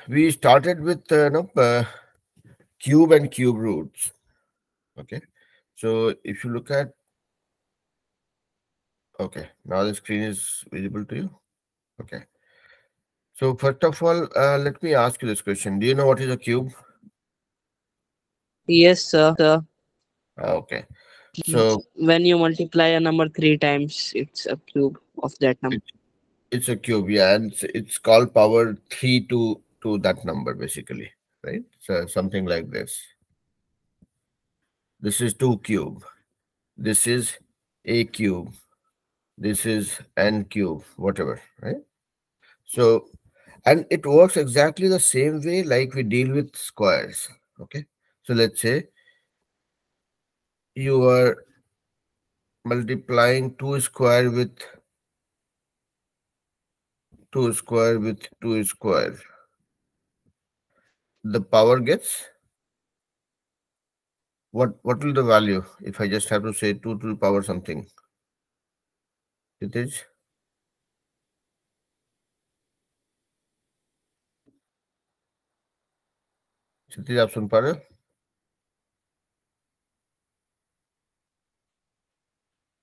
we started with cube and cube roots. Okay, so if you look at, okay, now the screen is visible to you. Okay, so first of all, let me ask you this question. Do you know what is a cube? Yes, sir. Okay, so When you multiply a number three times, it's a cube of that number. it's it's a cube, yeah, and it's called power three to that number basically, right? So something like this. This is 2 cube. This is a cube. This is n cube, whatever, right? So, and it works exactly the same way like we deal with squares. Okay. So let's say you are multiplying 2 square with 2 square with 2 square. The power gets what will the value if I just have to say 2 to the power something? It is क्षितिज आप सुन पा रहे हो?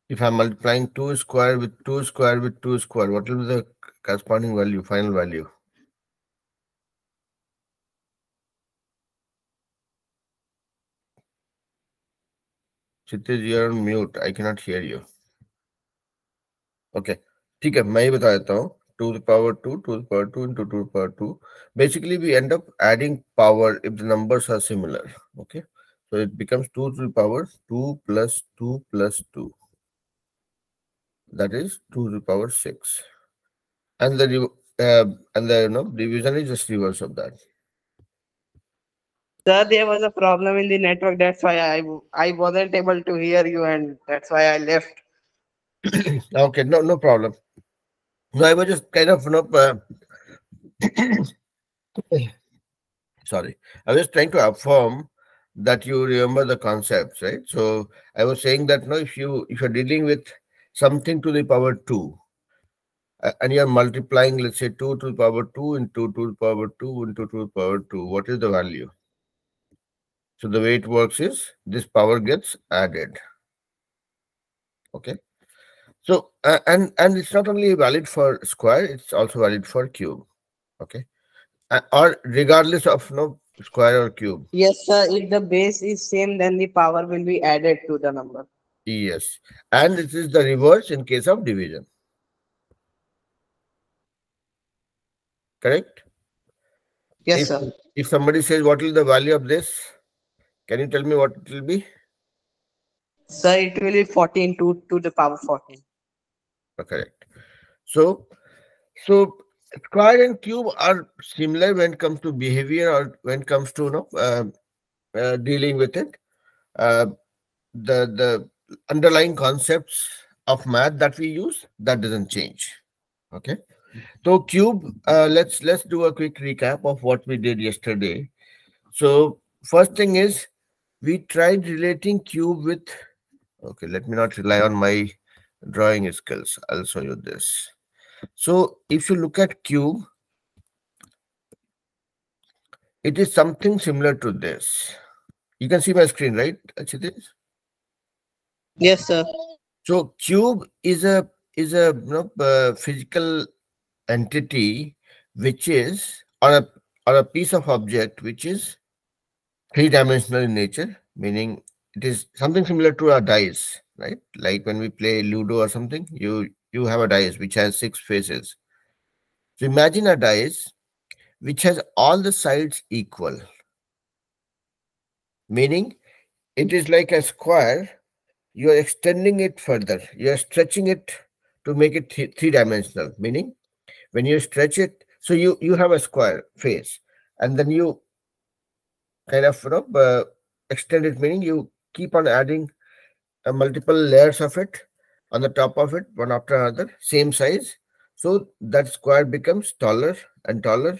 If I'm multiplying 2 square with 2 square with 2 square, what will be the corresponding value, final value? Kshitij, you're on mute. I cannot hear you. Okay. ठीक है, मैं ही बता देता हूँ. 2 to the power 2, 2 to the power 2 into 2 to the power 2. Basically, we end up adding power if the numbers are similar. Okay. So it becomes 2 to the power 2 plus 2 plus 2. That is 2 to the power 6. And the division is just reverse of that. Sir, there was a problem in the network. That's why I wasn't able to hear you, and that's why I left. Okay, no problem. No, I was just kind of sorry. I was trying to affirm that you remember the concepts, right? So I was saying that no, if you're dealing with something to the power 2, and you're multiplying, let's say 2 to the power 2 into 2 to the power 2 into 2 to the power 2, what is the value? So the way it works is this power gets added. Okay. So and it's not only valid for square, it's also valid for cube. Okay. Or regardless of no square or cube. Yes, sir. If the base is same, then the power will be added to the number. Yes. And it is the reverse in case of division. Correct? Yes, If sir. if somebody says what is the value of this, can you tell me what it will be? Sir, it will be 14 to the power 14. Correct. So so square and cube are similar when it comes to behavior or when it comes to dealing with it. Uh, the underlying concepts of math that we use, that doesn't change. Okay. So cube, let's do a quick recap of what we did yesterday. So first thing is we tried relating cube with, okay, let me not rely on my drawing skills. I'll show you this. So if you look at cube, it is something similar to this. You can see my screen, right, Kshitij? Yes, sir. So cube is a physical entity which is or a piece of object which is three-dimensional in nature, meaning it is something similar to a dice, right? Like when we play Ludo or something, you have a dice which has 6 faces. So imagine a dice which has all the sides equal, meaning it is like a square. You are extending it further. You are stretching it to make it three-dimensional, meaning when you stretch it, so you have a square face, and then you kind of extend it, meaning you keep on adding multiple layers of it on the top of it, one after another, same size. So that square becomes taller and taller,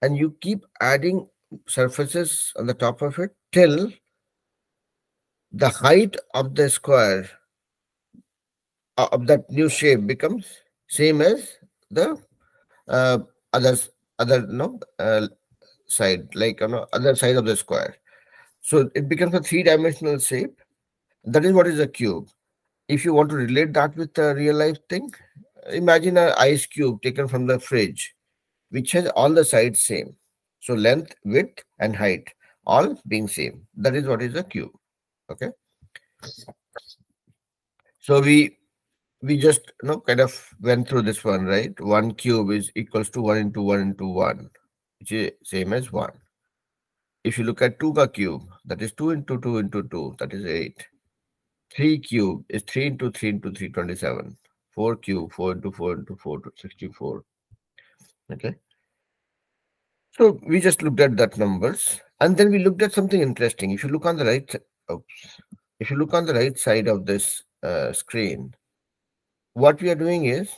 and you keep adding surfaces on the top of it till the height of the square of that new shape becomes same as the uh, others other side, like other side of the square. So it becomes a three-dimensional shape. That is what is a cube. If you want to relate that with a real life thing, imagine an ice cube taken from the fridge, which has all the sides same. So length, width, and height all being same. That is what is a cube. Okay. So we just kind of went through this one, right? One cube is equals to 1 into 1 into 1, which is same as 1. If you look at 2 ka cube, that is 2 into 2 into 2, that is 8. 3 cube is 3 into 3 into 3, 27. 4 cube, 4 into 4 into 4, 64. Okay. So we just looked at that numbers, and then we looked at something interesting. If you look on the right, oops, if you look on the right side of this screen, what we are doing is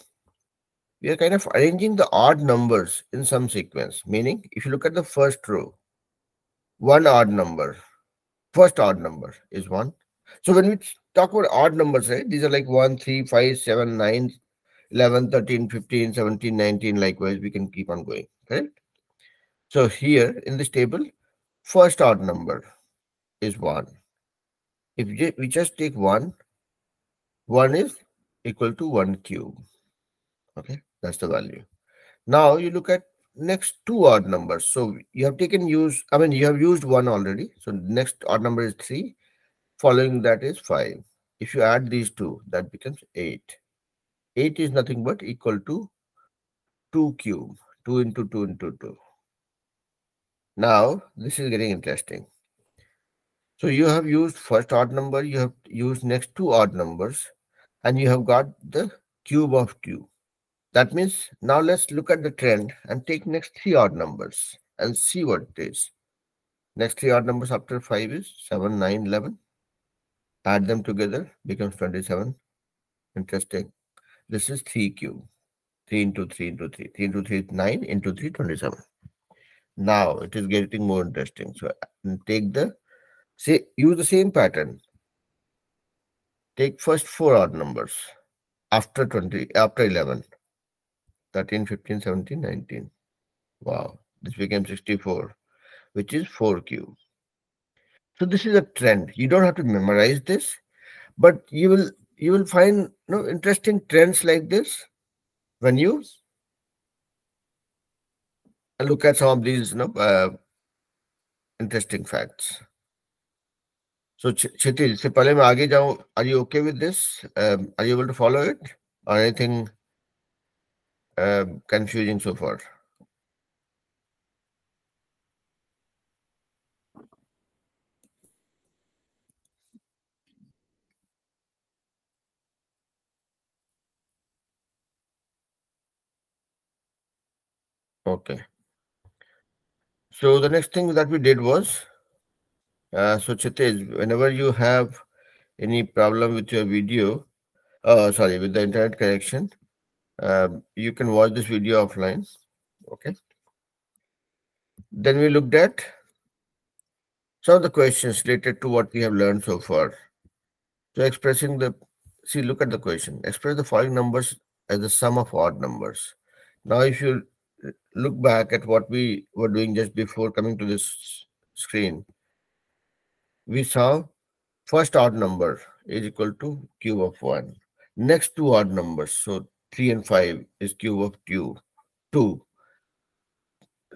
we are kind of arranging the odd numbers in some sequence. Meaning, if you look at the first row, one odd number, first odd number is 1. So when we talk about odd numbers, right, these are like 1, 3, 5, 7, 9, 11, 13, 15, 17, 19. Likewise, we can keep on going, correct? So here in this table, first odd number is 1. If we just take 1, 1 is equal to 1 cube. Okay, that's the value. Now you look at next two odd numbers. So you have you have used 1 already. So next odd number is 3. Following that is 5. If you add these two, that becomes 8. 8 is nothing but equal to 2 cube. 2 into 2 into 2. Now this is getting interesting. So you have used first odd number, you have used next two odd numbers, and you have got the cube of q. That means now let's look at the trend and take next three odd numbers and see what it is. Next three odd numbers after 5 is 7, 9, 11. Add them together, becomes 27. Interesting. This is 3 cube. 3 into 3 into 3. 3 into 3 is 9, into 3, 27. Now it is getting more interesting. So use the same pattern. Take first four odd numbers after 11. 13, 15, 17, 19. Wow. This became 64, which is 4 cube. So this is a trend. You don't have to memorize this, but you will find interesting trends like this when you look at some of these interesting facts. So Chitil, se pehle main aage jaun, are you okay with this? Are you able to follow it, or anything confusing so far? Okay. So the next thing that we did was, so Chitesh, whenever you have any problem with your video, sorry, with the internet connection, you can watch this video offline. Okay. Then we looked at some of the questions related to what we have learned so far. So look at the question. Express the following numbers as the sum of odd numbers. Now, if you look back at what we were doing just before coming to this screen, we saw first odd number is equal to cube of 1. Next two odd numbers, so 3 and 5 is cube of 2.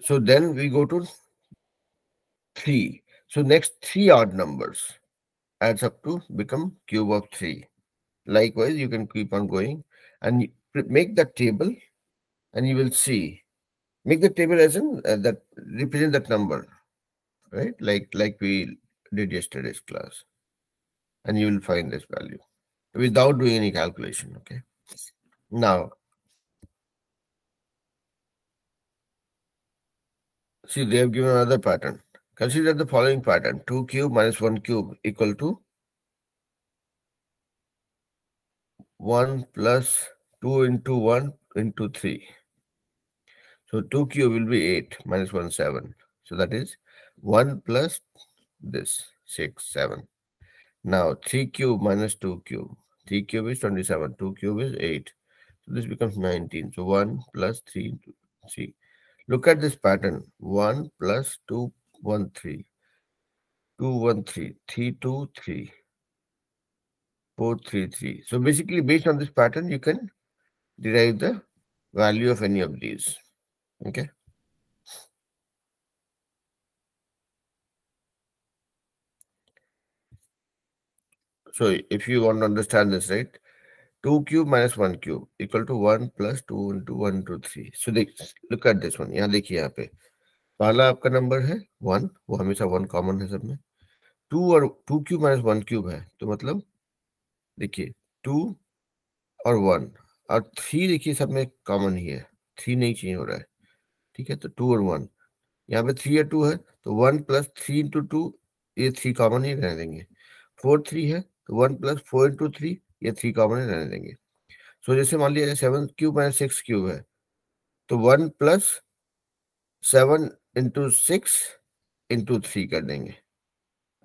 So then we go to 3. So next three odd numbers adds up to become cube of 3. Likewise, you can keep on going and make that table, and you will see. Make the table as in that represent that number, right? Like we did yesterday's class, and you will find this value without doing any calculation. Okay. Now, see, they have given another pattern. Consider the following pattern: 2 cube minus 1 cube equal to 1 plus 2 into 1 into 3. So 2 cube will be 8 minus 1, 7. So that is 1 plus this 6, 7. Now 3 cube minus 2 cube. 3 cube is 27. 2 cube is 8. So this becomes 19. So 1 plus 3 into 3. Look at this pattern. 1 plus 2, 1, 3. 2, 1, 3. 3, 2, 3. 4, 3, 3. So basically, based on this pattern, you can derive the value of any of these. Okay. So if you want to understand this, right? 2 cube minus 1 cube equal to 1 plus 2 into 1 into 3. So look at this one. यहाँ देखिए यहाँ पे पहला आपका number है 1, वो हमेशा 1 common है सब में. 2 और 2 क्यूब माइनस 1 क्यूब है, तो मतलब देखिए 2 और 1 और 3 देखिए सब में कॉमन ही है, 3 नहीं चेंज हो रहा है. ठीक है, तो 2 और 1 यहाँ पे 3 या 2 है, तो 1 प्लस 3 इंटू 2, ये 3 कॉमन ही रहने देंगे. 4 3 है, तो 1 प्लस 4 इंटू 3, ये 3 कॉमन ही रहने देंगे. सो जैसे मान लिया 7 क्यूब माइनस 6 क्यूब है, तो 1 प्लस 7 इंटू 6 इंटू 3 कर देंगे.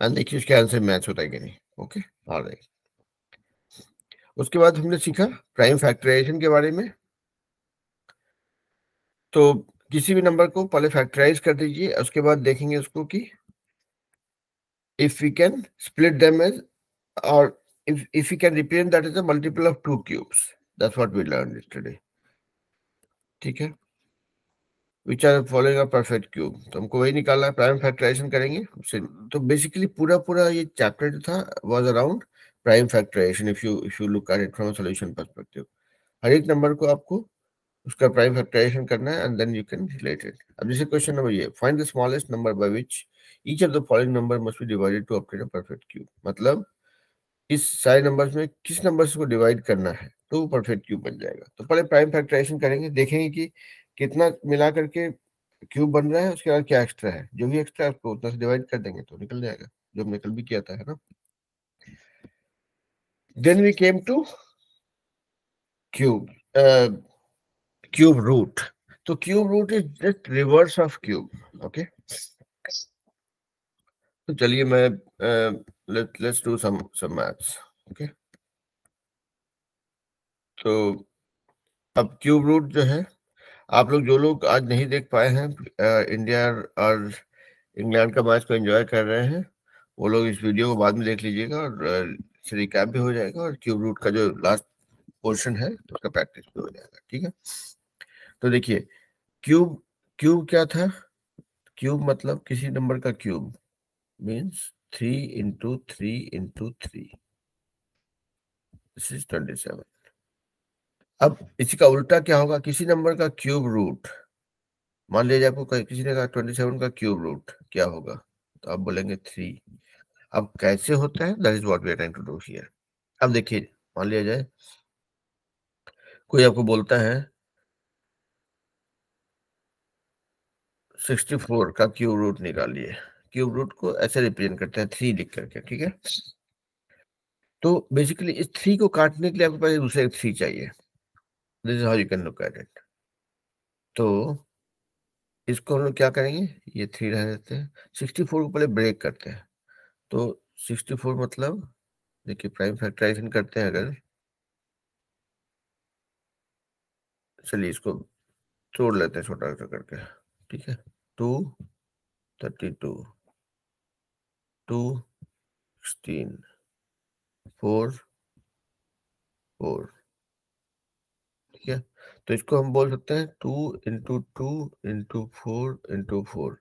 एंड देखिए उसके आंसर मैच होता है कि नहीं. Okay, alright. उसके बाद हमने सीखा प्राइम फैक्टराइजेशन के बारे में. तो किसी भी नंबर को पहले फैक्टराइज कर दीजिए, उसके बाद देखेंगे उसको कि if we can split them as, और if we can represent that as a multiple of 2 cubes. That's what we learned yesterday. ठीक है, which are following a perfect cube. तो हमको वही निकालना है, प्राइम फैक्टराइजेशन करेंगे उससे. तो बेसिकली पूरा ये चैप्टर जो था was around prime factorisation. If you look at it from a solution perspective, हर एक नंबर को आपको उसका प्राइम फैक्टराइजेशन करना है and then you can relate it. अब जैसे क्वेश्चन नंबर ये, find the smallest number by which each of the following number must be divided to obtain a perfect cube. मतलब इस सारे नंबर्स में किस नंबर को डिवाइड करना है तो वो परफेक्ट क्यूब बन जाएगा. तो पहले प्राइम फैक्टराइजेशन करेंगे, देखेंगे कि कितना मिला करके क्यूब बन रहा है, उसके बाद क्या एक्स्ट्रा है, जो भी एक्स्ट्रा है उसको उतना से डिवाइड कर देंगे तो निकल जाएगा, जो हमने कल भी किया था, है ना. Then we came to cube, cube root. तो cube root is just reverse of cube. Okay, तो चलिए मैं let's do some maths. Okay, तो अब क्यूब रूट जो है, आप लोग जो लोग आज नहीं देख पाए हैं, इंडिया और इंग्लैंड का मैच को एंजॉय कर रहे हैं, वो लोग इस वीडियो को बाद में देख लीजिएगा और रिकैप भी हो जाएगा और क्यूब रूट का जो लास्ट पोर्शन है उसका प्रैक्टिस भी हो जाएगा. ठीक है, तो देखिए क्यूब क्यूब क्या था. क्यूब मतलब किसी नंबर का cube means 3 into 3 into 3. This is 27. अब इसी का उल्टा क्या होगा, किसी नंबर का क्यूब रूट. मान लीजिए आपको किसी ने कहा 27 का क्यूब रूट क्या होगा, तो आप बोलेंगे 3. अब कैसे होता है, that is what we are trying to do here. अब देखिए, मान लिया जाए कोई आपको बोलता है 64 का क्यूब रूट निकालिए. क्यूब रूट को ऐसे रिप्रेजेंट करते हैं 3 लिख करके. ठीक है, तो बेसिकली इस 3 को काटने के लिए आपके पास दूसरे 3 चाहिए. This is how you can look at it. तो इसको हम लोग क्या करेंगे, ये 3 रह देते हैं, 64 को पहले ब्रेक करते हैं. तो 64 मतलब देखिए प्राइम फैक्टराइजेशन करते हैं अगर, चलिए इसको तोड़ लेते हैं छोटा छोटा करके. ठीक है, 2 32, 2 16, 4 4. ठीक है, तो इसको हम बोल सकते हैं 2 इंटू 2 इंटू 4 इंटू 4.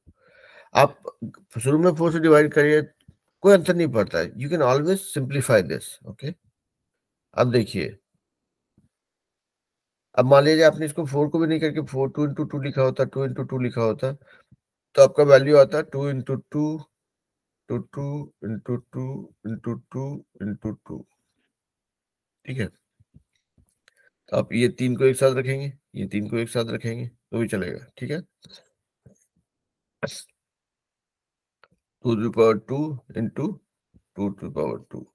आप शुरू में 4 से डिवाइड करिए, कोई अंतर नहीं पड़ता है. You can always simplify this. Okay, अब देखिए, अब मान लीजिए आपने इसको 4 को भी नहीं करके 4 2 इंटू 2 लिखा होता, 2 इंटू 2 लिखा होता, तो आपका वैल्यू आता 2 into 2 to 2 into 2 into 2 into 2. ठीक है, तो आप ये 3 को एक साथ रखेंगे, ये 3 को एक साथ रखेंगे तो भी चलेगा. ठीक है, 2 to the power 2 into 2 to the power 2,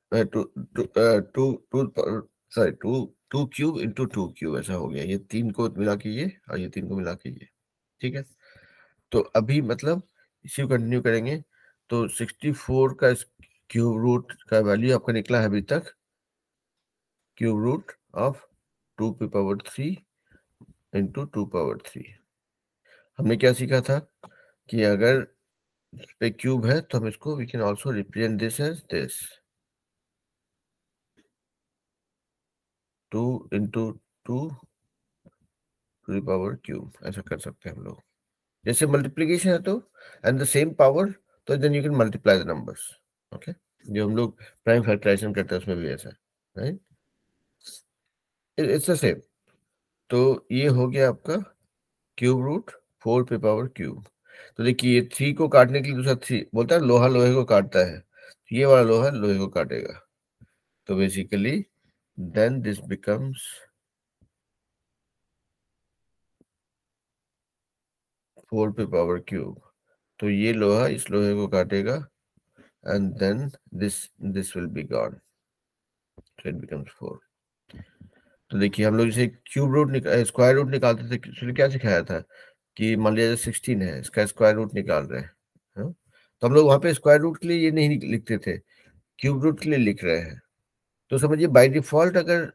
2 cube into 2 cube, ऐसा हो गया. ये 3 को मिला के ये और ये 3 को मिला के ये. ठीक है, तो अभी मतलब इसी को कंटिन्यू करेंगे. तो 64 का क्यूब रूट का वैल्यू आपका निकला है अभी तक, क्यूब रूट ऑफ 2 की पावर 3 इंटू 2 पावर 3. हमने क्या सीखा था कि अगर इस पे क्यूब है तो हम इसको we can also represent this as this 2 into 2 to the power cube, ऐसा कर सकते हैं हम लोग। जैसे मल्टीप्लीकेशन है तो एंड द सेम पावर, तो then you can multiply the numbers. Okay, जो हम लोग प्राइम फैक्टराइजेशन करते हैं उसमें भी ऐसा है, राइट? It's the same. तो ये हो गया आपका क्यूब रूट 4 पे पावर क्यूब। तो देखिए, ये 3 को काटने के लिए दूसरा 3 बोलता है लोहा लोहे को काटता है, तो ये वाला लोहा लोहे को काटेगा। तो बेसिकली देन दिस बिकम्स 4 पे पावर क्यूब। तो ये लोहा इस लोहे को काटेगा and then this will be gone, so it becomes 4। तो देखिए, हम लोग जैसे क्यूब रूट स्क्वायर रूट निकालते थे, इसलिए क्या सिखाया था कि मान लिया 16 है, इसका स्क्वायर रूट निकाल रहे हैं, हाँ? तो हम लोग वहां पे स्क्वायर रूट के लिए ये नहीं लिखते थे, क्यूब रूट के लिए लिख रहे हैं। तो समझिए बाय डिफॉल्ट अगर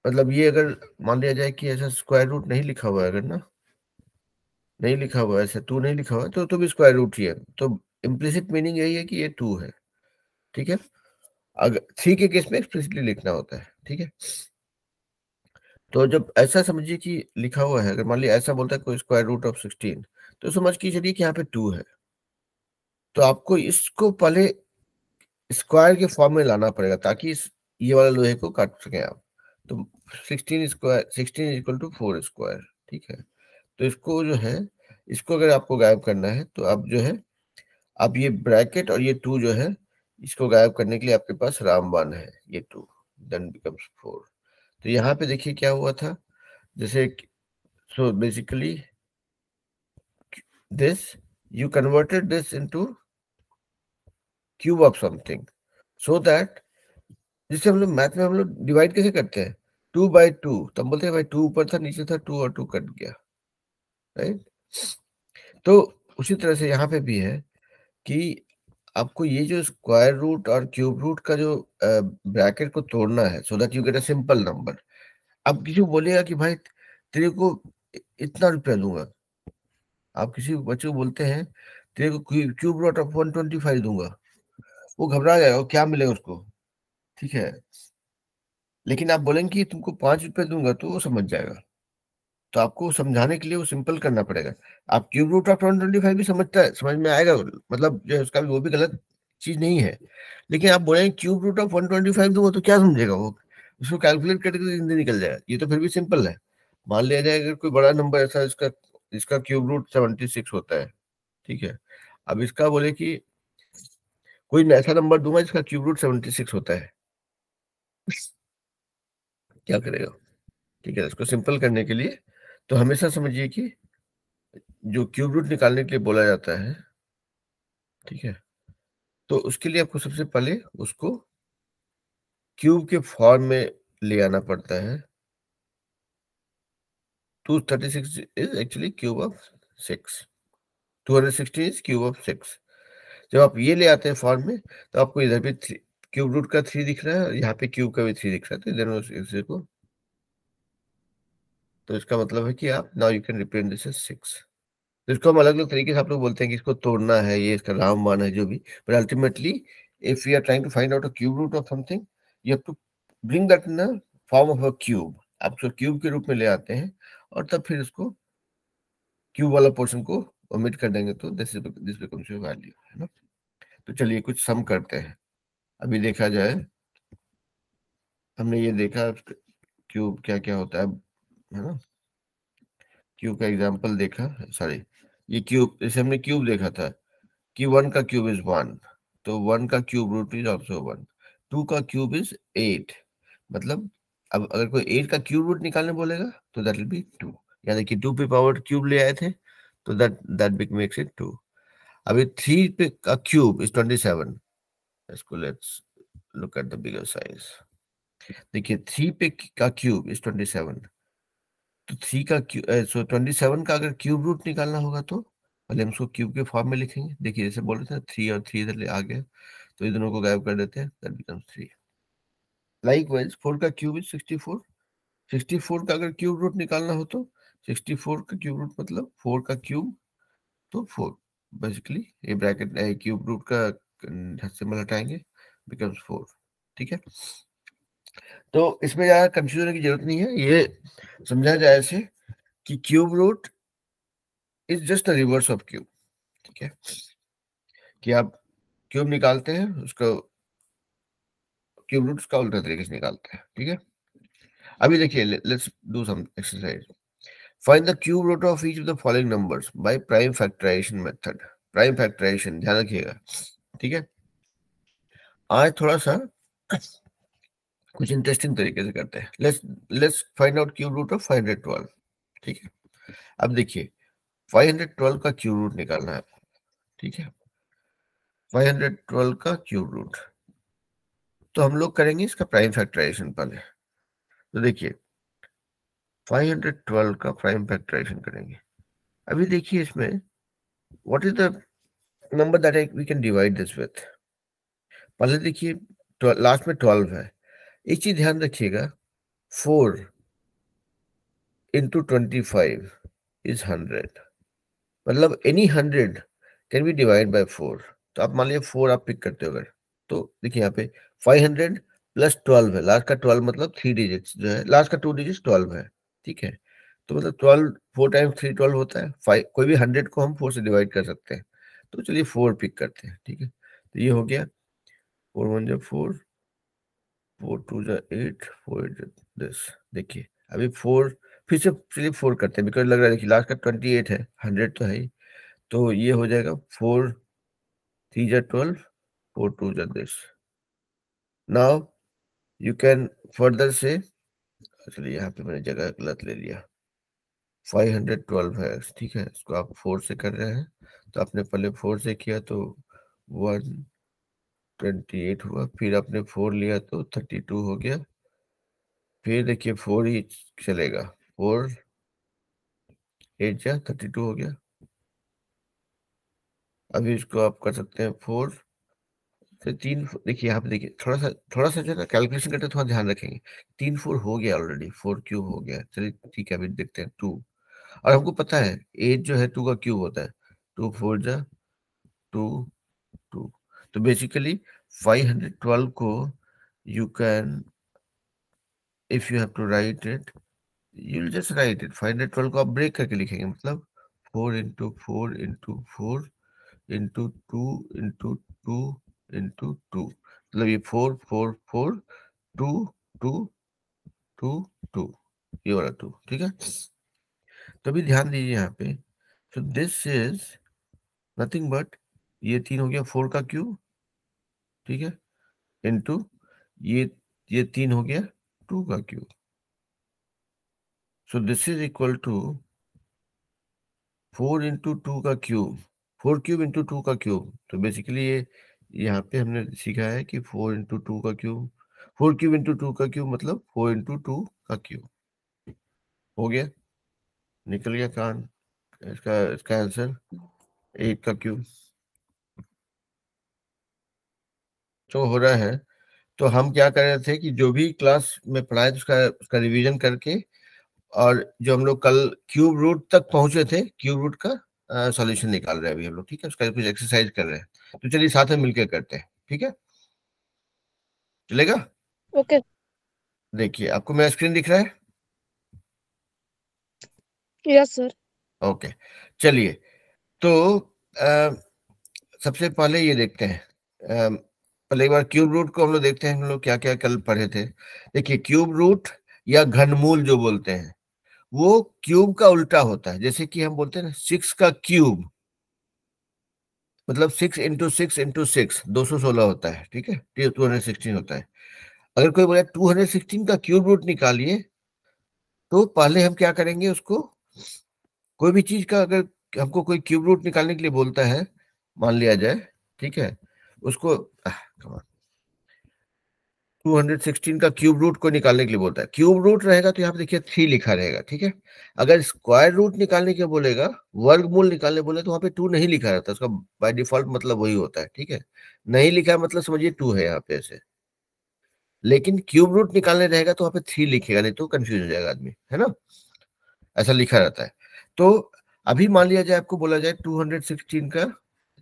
मतलब ये अगर मान लिया जाए कि ऐसा स्क्वायर रूट नहीं लिखा हुआ है, अगर ना नहीं लिखा हुआ है, ऐसा 2 नहीं लिखा हुआ है, तो भी स्क्वायर रूट ही है। तो इम्प्लिसिट मीनिंग यही है कि ये 2 है, ठीक है। अगर 3 के केस में एक्सप्लिसिटली लिखना होता है, ठीक है। तो जब ऐसा समझिए कि लिखा हुआ है, अगर मान लिया ऐसा बोलता है कोई स्क्वायर रूट ऑफ 16, तो समझ के चलिए कि यहाँ पे 2 है। तो आपको इसको पहले स्क्वायर के फॉर्म में लाना पड़ेगा ताकि ये वाला लोहे को काट सकें आप। तो 16 स्क्वायर 16 इक्वल टू 4 स्क्वायर, ठीक है। तो इसको जो है, इसको अगर आपको गायब करना है तो आप जो है, अब ये ब्रैकेट और ये 2 जो है, इसको गायब करने के लिए आपके पास रामबाण है, ये 2 देन बिकम्स 4। तो यहाँ पे देखिए क्या हुआ था, जैसे so basically this you converted this into cube of something so that, जिससे हम लोग मैथ में हम लोग डिवाइड कैसे करते हैं, 2/2, तब बोलते हैं भाई 2 ऊपर था नीचे था 2 और 2 कट गया, राइट? तो उसी तरह से यहाँ पे भी है कि आपको ये जो स्क्वायर रूट और क्यूब रूट का जो ब्रैकेट को तोड़ना है so that you get a simple number. अब किसी को बोलेगा कि भाई तेरे को इतना रुपया दूंगा, आप किसी बच्चे को बोलते हैं तेरे को क्यूब रूट ऑफ 125 दूंगा, वो घबरा जाएगा, वो क्या मिलेगा उसको, ठीक है। लेकिन आप बोलेंगे कि तुमको 5 रुपए दूंगा तो वो समझ जाएगा। तो आपको समझाने के लिए वो सिंपल करना पड़ेगा। आप क्यूब रूट ऑफ 125 भी समझता है, समझ में आएगा, मतलब जो है उसका भी वो भी गलत चीज नहीं है। लेकिन आप बोलेंगे क्यूब रूट ऑफ 125 दूंगा तो क्या समझेगा वो, उसको कैलकुलेट करके तो जिंदगी निकल जाएगा। ये तो फिर भी सिंपल है। मान लिया जाए अगर कोई बड़ा नंबर ऐसा इसका इसका क्यूब रूट 76 होता है, ठीक है। अब इसका बोले कि कोई ऐसा नंबर दूंगा जिसका क्यूब रूट 76 होता है, क्या करेगा, ठीक है। इसको सिंपल करने के लिए तो हमेशा समझिए कि जो क्यूब रूट निकालने के लिए बोला जाता है, ठीक है, तो उसके लिए आपको सबसे पहले उसको क्यूब के फॉर्म में ले आना पड़ता है। 236 is actually cube of 6, 216 is cube of 6। जब आप ये ले आते हैं फॉर्म में तो आपको इधर भी क्यूब रूट का 3 दिख रहा है और यहाँ पे क्यूब का भी 3 दिख रहा है, तो इधर इसे को, तो इसका मतलब है कि आप now you can represent this as 6। तो इसको हम अलग अलग तरीके से आप लोग बोलते हैं कि इसको तोड़ना है, ये इसका रामबाण है, जो भी, but ultimately if we are trying to find out a cube root of something, you have to bring that in the form of a cube. आप उसको क्यूब के रूप में ले आते हैं और तब फिर उसको क्यूब वाला पोर्शन को ओमिट कर देंगे, तो दिस बिकम्स योर वैल्यू, है ना। तो चलिए कुछ सम करते हैं। अभी देखा जाए, हमने ये देखा क्यूब क्या क्या होता है ना, क्यूब का एग्जांपल देखा, सॉरी, ये क्यूब, जैसे हमने क्यूब देखा था कि 1 का क्यूब इज 1, तो 1 का क्यूब रूट इज ऑल्सो 1। 2 का क्यूब इज 8, मतलब अब अगर कोई 8 का क्यूब रूट निकालने बोलेगा तो दैट विल बी 2, यानी कि 2 पे पावर क्यूब ले आए थे, तो दैट बिग मेक्स इट 2। अभी 3 पे का क्यूब इज 27, इसको let's look at the bigger size. देखिए 3 पे का क्यूब इज 27, तो 3 का सो 27 का अगर क्यूब रूट निकालना होगा तो पहले हम उसको क्यूब के फॉर्म में लिखेंगे। देखिए जैसे बोल रहे थे 3 और 3 इधर आ गया, तो इन दोनों को गायब कर देते हैं, दैट बिकम्स 3। लाइकवाइज 4 का क्यूब इज 64, 64 का अगर क्यूब रूट निकालना हो तो 64 का क्यूब रूट मतलब 4 का क्यूब, तो 4 बेसिकली ये ब्रैकेट क्यूब रूट का सिंबल हटाएंगे, बिकम्स 4। ठीक है, तो इसमें ज्यादा कंफ्यूजन होने की जरूरत नहीं है, ये समझा जाए ऐसे कि cube root is just the reverse of cube. ठीक है, कि आप क्यूब निकालते हैं, उसको क्यूब रूट का उल्टा तरीके से निकालते हैं। ठीक है, अभी देखिए, let's do some exercise. Find the cube root of each of the following numbers by prime factorization method. Prime factorization ध्यान रखिएगा। ठीक है, आज थोड़ा सा कुछ इंटरेस्टिंग तरीके से करते हैं। Let's find out cube root of 512। ठीक है, अब देखिए 512 का क्यूब रूट निकालना है। ठीक है, 512 का क्यूब रूट, तो हम लोग करेंगे इसका प्राइम फैक्टराइजेशन पहले। तो देखिए 512 का प्राइम फैक्टराइजेशन करेंगे। अभी देखिए इसमें what is the number that we can divide this with. पहले देखिए लास्ट में 12 है। एक चीज ध्यान रखिएगा, 4 into 25 is 100, मतलब any 100 can be divide by 4। तो आप मान लीजिए 4 आप पिक करते हो अगर, तो देखिए यहाँ पे 500 प्लस 12 है, लास्ट का 12 मतलब 3 डिजिट्स जो है, लास्ट का 2 डिजिट्स 12 है। ठीक है, तो मतलब 12, 4 टाइम्स 3 12 होता है। 5 कोई भी 100 को हम 4 से डिवाइड कर सकते हैं, तो चलिए 4 पिक करते हैं। ठीक है, तो ये हो गया 4 1 जा 4, 4 2 जा 8, 4 8 दिस। देखिए अभी 4 फिर से चलिए 4 करते हैं, बिकॉज लग रहा है देखिए लास्ट का 28 है, 100 तो है ही, तो ये हो जाएगा 4 3 जा 12, 4 2 जा this. Now you can further से, चलिए यहाँ पे मैंने जगह गलत ले लिया, 512 है। ठीक है, इसको आप 4 से कर रहे हैं, तो आपने पहले 4 से किया तो 128 हुआ, फिर आपने 4 लिया तो 32 हो गया, फिर देखिए 4 ही चलेगा, 4 8 जा 32 हो गया। अभी इसको आप कर सकते हैं 4 से 3, देखिए यहाँ पे देखिए थोड़ा सा जो है ना कैलकुलेशन करते थोड़ा ध्यान रखेंगे। 3 4 हो गया ऑलरेडी, 4 क्यूब हो गया। चलिए ठीक है, अभी देखते हैं 2, और हमको पता है 8 जो है 2 का क्यूब होता है, 2 4 जा 2 2। तो बेसिकली 512 को you can, if you have to write it, you will just write it. 512 को आप ब्रेक करके लिखेंगे, मतलब 4 into 4 into 4 into 2 into 2 into 2, मतलब ये 4 4 4 2 2 2 2, ये वाला 2। ठीक है, तो अभी ध्यान दीजिए यहाँ पे, तो दिस इज नथिंग बट, ये 3 हो गया 4 का क्यूब। ठीक है, इंटू ये 3 हो गया 2 का cube. So this is equal to 4 into 2 का क्यूब, 4 क्यूब इंटू 2 का क्यूब। तो बेसिकली ये यहाँ पे हमने सीखा है कि 4 इंटू 2 का क्यूब, 4 क्यूब इंटू 2 का क्यूब मतलब 4 इंटू 2 का क्यूब। हो गया, निकल गया कान, इसका आंसर 8 का क्यूब। तो हो रहा है, तो हम क्या कर रहे थे कि जो भी क्लास में पढ़ाए उसका रिवीजन करके, और जो हम लोग कल क्यूब रूट तक पहुंचे थे, क्यूब रूट का सॉल्यूशन निकाल रहे हैं अभी हम लोग। ठीक है, उसका कुछ एक्सरसाइज कर रहे हैं, तो चलिए साथ में मिलकर करते हैं। ठीक है, चलेगा? ओके। देखिए आपको मेरा स्क्रीन दिख रहा है? Yes sir. ओके, चलिए, तो सबसे पहले ये देखते हैं, पहले एक बार क्यूब रूट को हम लोग देखते हैं, हम लोग क्या क्या कल पढ़े थे। देखिए क्यूब रूट या घनमूल जो बोलते हैं, वो क्यूब का उल्टा होता है। जैसे कि हम बोलते हैं ना 6 का क्यूब, मतलब 6 इंटू 6 इंटू 6 216 होता है। ठीक है, 216 होता है। अगर कोई बोले 216 का क्यूब रूट निकालिए, तो पहले हम क्या करेंगे, उसको कोई भी चीज का अगर हमको कोई क्यूब रूट निकालने के लिए बोलता है, मान लिया जाए, ठीक है, उसको 216 का क्यूब रूट को निकालने के लिए बोलता है, क्यूब रूट रहेगा तो यहाँ पे देखिए 3 लिखा रहेगा। ठीक है, अगर स्क्वायर रूट निकालने के बोलेगा, वर्गमूल निकालने बोले, तो वहाँ पे 2 नहीं लिखा रहता, उसका बाय डिफॉल्ट मतलब वही होता है। ठीक है, नहीं लिखा है मतलब समझिए 2 है यहाँ पे ऐसे, लेकिन क्यूब रूट निकालने रहेगा तो वहाँ पे 3 लिखेगा, नहीं तो कंफ्यूज हो जाएगा आदमी, है ना। ऐसा लिखा रहता है। तो अभी मान लिया जाए आपको बोला जाए 216 का,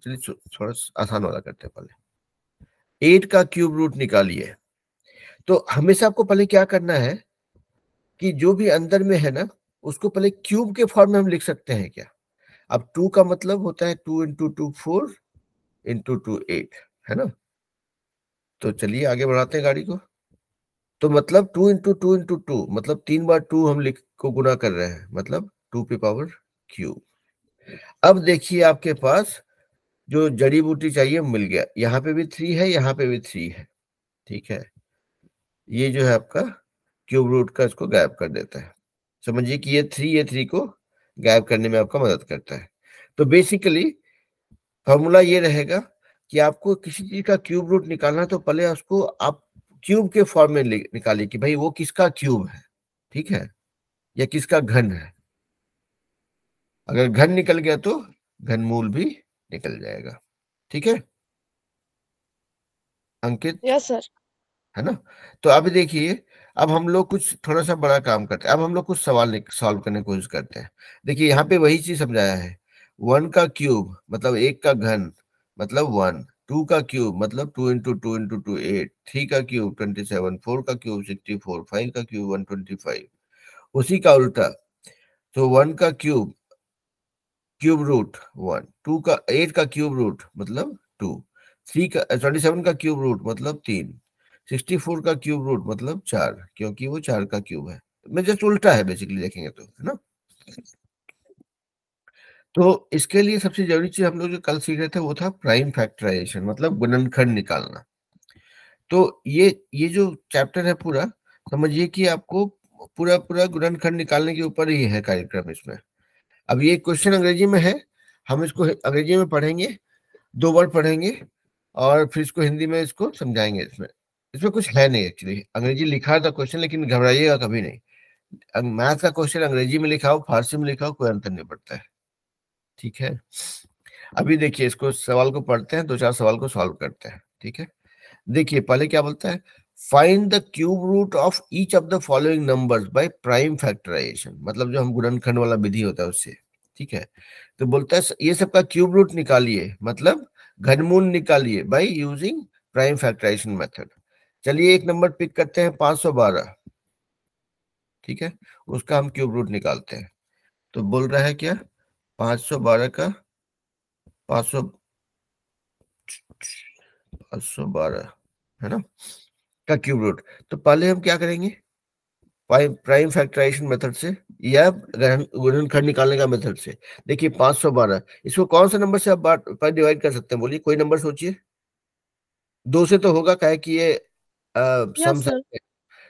चलिए थोड़ा आसान वाला करते हैं पहले, 8 का क्यूब रूट निकालिए। तो हमेशा आपको पहले क्या करना है कि जो भी अंदर में है ना उसको पहले क्यूब के फॉर्म में हम लिख सकते हैं क्या। अब 2 का मतलब होता है 2 इंटू 2 4 इंटू 2 8, है ना। तो चलिए आगे बढ़ाते हैं गाड़ी को। तो मतलब 2 इंटू 2 इंटू 2 मतलब 3 बार 2 हम लिख को गुना कर रहे हैं, मतलब 2 पे पावर क्यूब। अब देखिए आपके पास जो जड़ी बूटी चाहिए मिल गया, यहाँ पे भी 3 है, यहाँ पे भी 3 है, ठीक है। ये जो है आपका क्यूब रूट का इसको गायब कर देता है। समझिए कि ये 3 को गायब करने में आपका मदद करता है। तो बेसिकली फॉर्मूला ये रहेगा कि आपको किसी चीज का क्यूब रूट निकालना है तो पहले उसको आप क्यूब के फॉर्म में निकालिए कि भाई वो किसका क्यूब है, ठीक है, या किसका घन है। अगर घन निकल गया तो घनमूल भी निकल जाएगा, ठीक है अंकित, यस सर। है ना। तो अब देखिए, अब हम लोग कुछ थोड़ा सा बड़ा काम करते हैं। अब हम लोग कुछ सवाल सॉल्व करने की कोशिश करते हैं। देखिए यहाँ पे वही चीज समझाया है, 1 का क्यूब मतलब 1 का घन मतलब 1, 2 का क्यूब मतलब 2 इंटू 2 इंटू 2 8, 3 का क्यूब 27, 4 का क्यूब 64, 5 का क्यूब 125। उसी का उल्टा, तो 1 का क्यूब क्यूब रूट 1, 2 का 8 का क्यूब रूट मतलब 2, 3 का 27 का क्यूब रूट मतलब 3, 64 का क्यूब रूट मतलब 4, क्योंकि वो 4 का क्यूब है। मैं जस्ट उल्टा है बेसिकली देखेंगे तो, है ना। तो इसके लिए सबसे जरूरी चीज हम लोग जो कल सीख रहे थे वो था प्राइम फैक्टराइजेशन, मतलब गुणनखंड निकालना। तो ये जो चैप्टर है पूरा, समझिए कि आपको पूरा पूरा गुणनखंड निकालने के ऊपर ही है कार्यक्रम इसमें। अब ये क्वेश्चन अंग्रेजी में है, हम इसको अंग्रेजी में पढ़ेंगे, 2 बार पढ़ेंगे और फिर इसको हिंदी में इसको समझाएंगे। इसमें इसमें कुछ है नहीं एक्चुअली, अंग्रेजी लिखा था क्वेश्चन, लेकिन घबराइएगा कभी नहीं। मैथ का क्वेश्चन अंग्रेजी में लिखा हो फारसी में लिखा हो कोई अंतर नहीं पड़ता है, ठीक है। अभी देखिए इसको सवाल को पढ़ते हैं, 2-4 सवाल को सॉल्व करते हैं, ठीक है। देखिए पहले क्या बोलता है, find the cube root of each of the following numbers by prime factorization, मतलब जो हम गुणनखंड वाला विधि होता है उससे, ठीक है। तो बोलता है ये सबका क्यूब रूट निकालिए, मतलब घनमूल निकालिए by using prime factorization method. चलिए एक नंबर पिक करते हैं 512, ठीक है, उसका हम क्यूब रूट निकालते हैं। तो बोल रहा है क्या, 512 का 500 512 है ना का क्यूब रूट। तो पहले हम क्या करेंगे, प्राइम फैक्टराइजेशन मेथड से या गुणनखंड निकालने का मेथड से। देखिए 512, इसको कौन सा नंबर से आप डिवाइड कर सकते हैं, बोलिए कोई नंबर सोचिए। 2 से तो होगा, क्या है कि ये सम यस सर।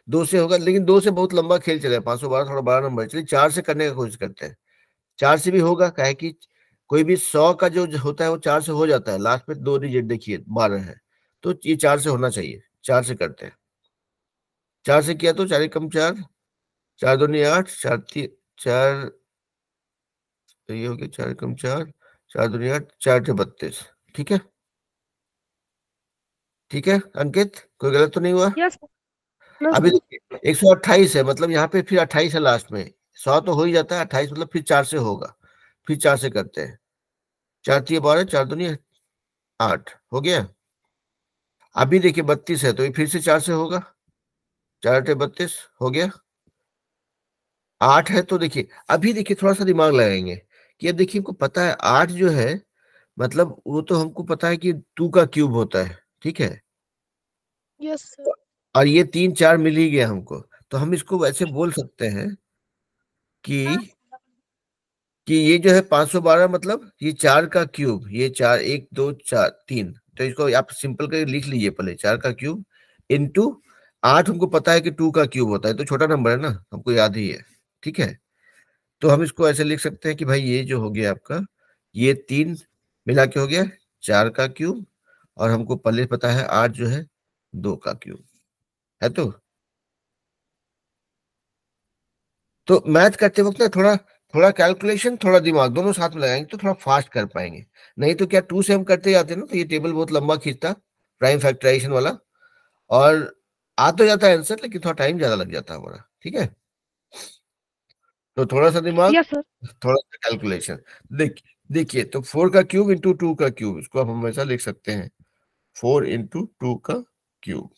2 से होगा, लेकिन 2 से बहुत लंबा खेल चलेगा, 512 थोड़ा बड़ा नंबर है। चलिए 4 से करने का कोशिश करते हैं। 4 से भी होगा, क्या है कि कोई भी 100 का जो होता है वो 4 से हो जाता है, लास्ट में 2 डिजिट देखिए 12 है, तो ये 4 से होना चाहिए। 4 से करते हैं, 4 से किया तो 4 कम 4, 4 दूनी 8, 4 तो ये हो गया 4 कम 4, 4 दूनी 8, 4 32, ठीक है। ठीक है अंकित, कोई गलत तो नहीं हुआ। यस नो अभी सर। देखिए 128 है, मतलब यहाँ पे फिर 28 है लास्ट में, 100 तो हो ही जाता है, 28 मतलब फिर 4 से होगा, फिर 4 से करते हैं। 4 3 12, 4 दूनी 8 हो गया। अभी देखिए 32 है, तो ये फिर से 4 से होगा, 4 8 32 हो गया। 8 है, तो देखिए अभी देखिए थोड़ा सा दिमाग लगाएंगे कि अब देखिए हमको पता है 8 जो है, मतलब वो तो हमको पता है कि 2 का क्यूब होता है, ठीक है। Yes sir. और ये 3 4 मिल ही गया हमको, तो हम इसको वैसे बोल सकते हैं कि ये जो है 512 मतलब ये 4 का क्यूब, ये 4 1 2 4 3, तो इसको आप सिंपल करके लिख लीजिए पहले, 4 का क्यूब इंटू 8, हमको पता है कि 2 का क्यूब होता है, तो छोटा नंबर है ना, हमको याद ही है, ठीक है। तो हम इसको ऐसे लिख सकते हैं कि भाई ये जो हो गया आपका, ये 3 मिला के हो गया 4 का क्यूब, और हमको पहले पता है 8 जो है 2 का क्यूब है। तो मैथ करते वक्त ना थोड़ा थोड़ा कैलकुलेशन, थोड़ा दिमाग दोनों साथ में लगाएंगे तो थोड़ा फास्ट कर पाएंगे। नहीं तो क्या 2 से हम करते जाते ना तो ये टेबल बहुत लंबा खींचता, प्राइम फैक्टराइजेशन वाला, और आ तो जाता है आंसर, लेकिन थोड़ा टाइम ज्यादा लग जाता है हमारा, ठीक है। तो थोड़ा सा दिमाग, यस सर। थोड़ा सा कैलकुलेशन। देखिए तो 4 का क्यूब इंटू 2 का क्यूब, इसको आप हमेशा लिख सकते हैं 4 इंटू 2 का क्यूब।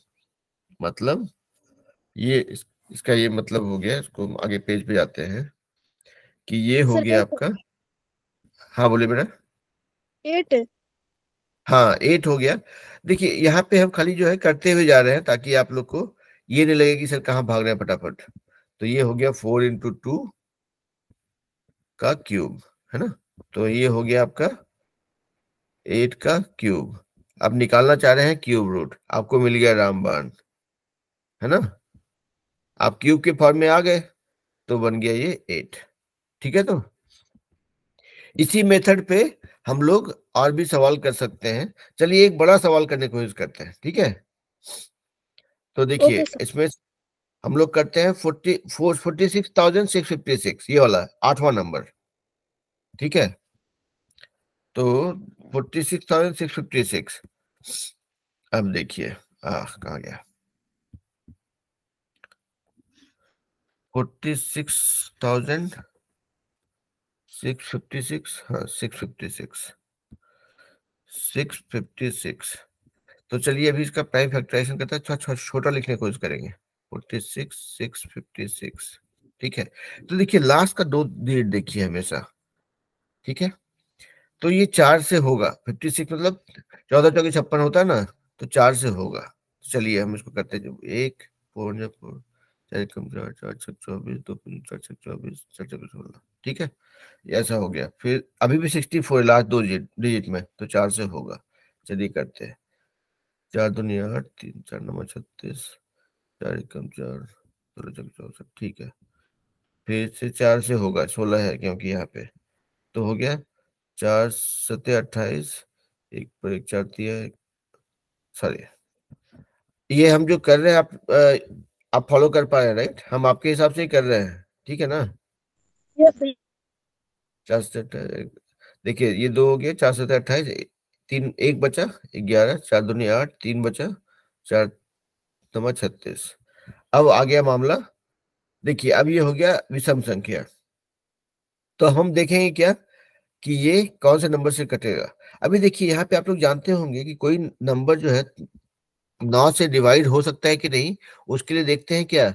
मतलब ये इसका ये मतलब हो गया, इसको आगे पेज पे जाते हैं कि ये हो सर गया आपका। हाँ बोलिए बेटा। 8 है। हाँ 8 हो गया। देखिए यहाँ पे हम खाली जो है करते हुए जा रहे हैं ताकि आप लोग को ये नहीं लगे कि सर कहाँ भाग रहे हैं फटाफट। तो ये हो गया 4 इंटू 2 का क्यूब, है ना। तो ये हो गया आपका 8 का क्यूब। अब निकालना चाह रहे हैं क्यूब रूट, आपको मिल गया रामबाण, है ना। आप क्यूब के फॉर्म में आ गए तो बन गया ये 8। ठीक है, तो इसी मेथड पे हम लोग और भी सवाल कर सकते हैं। चलिए एक बड़ा सवाल करने की कोशिश करते हैं, ठीक है। तो देखिए ओके सर। इसमें हम लोग करते हैं 46,656, ये वाला 8वां नंबर, ठीक है। तो 46,656, अब देखिए कहाँ गया 46,656, हाँ 656। तो चलिए अभी इसका प्राइम फैक्टराइजेशन करता है, छोटा लिखने की कोशिश करेंगे। 46,656, ठीक है। तो देखिए लास्ट का 2 डिजिट देखिए हमेशा, ठीक है। तो ये 4 से होगा, 56 मतलब 14 × 4 = 56 होता है ना, तो 4 से होगा। चलिए हम इसको करते हैं, 1 4 4 4 कम 4 4 6 24 2 4 6 24 4 6 16, ठीक है। ऐसा हो गया। फिर अभी भी 64 लास्ट 2 डिजिट में, तो 4 से होगा। चलिए करते हैं, 4 दूनी 8 3 4 9 36 4 कम 4 16 64, ठीक है। फिर से 4 से होगा, 16 है क्योंकि यहाँ पे, तो हो गया 4 7 28, 1 पर 1 4 दिया, सॉरी। ये हम जो कर रहे हैं आप फॉलो कर पा रहे हैं राइट, हम आपके हिसाब से ही कर रहे हैं, ठीक है ना। Yes sir. 4 से 28, देखिए ये 2 हो गया, 4 7 28, 3 1 बचा 11, 4 दूनी 8 3 बचा 4 9 36। अब आ गया मामला, देखिए अब ये हो गया विषम संख्या। तो हम देखेंगे क्या कि ये कौन से नंबर से कटेगा। अभी देखिए यहाँ पे आप लोग जानते होंगे कि कोई नंबर जो है 9 से डिवाइड हो सकता है कि नहीं। उसके लिए देखते हैं क्या,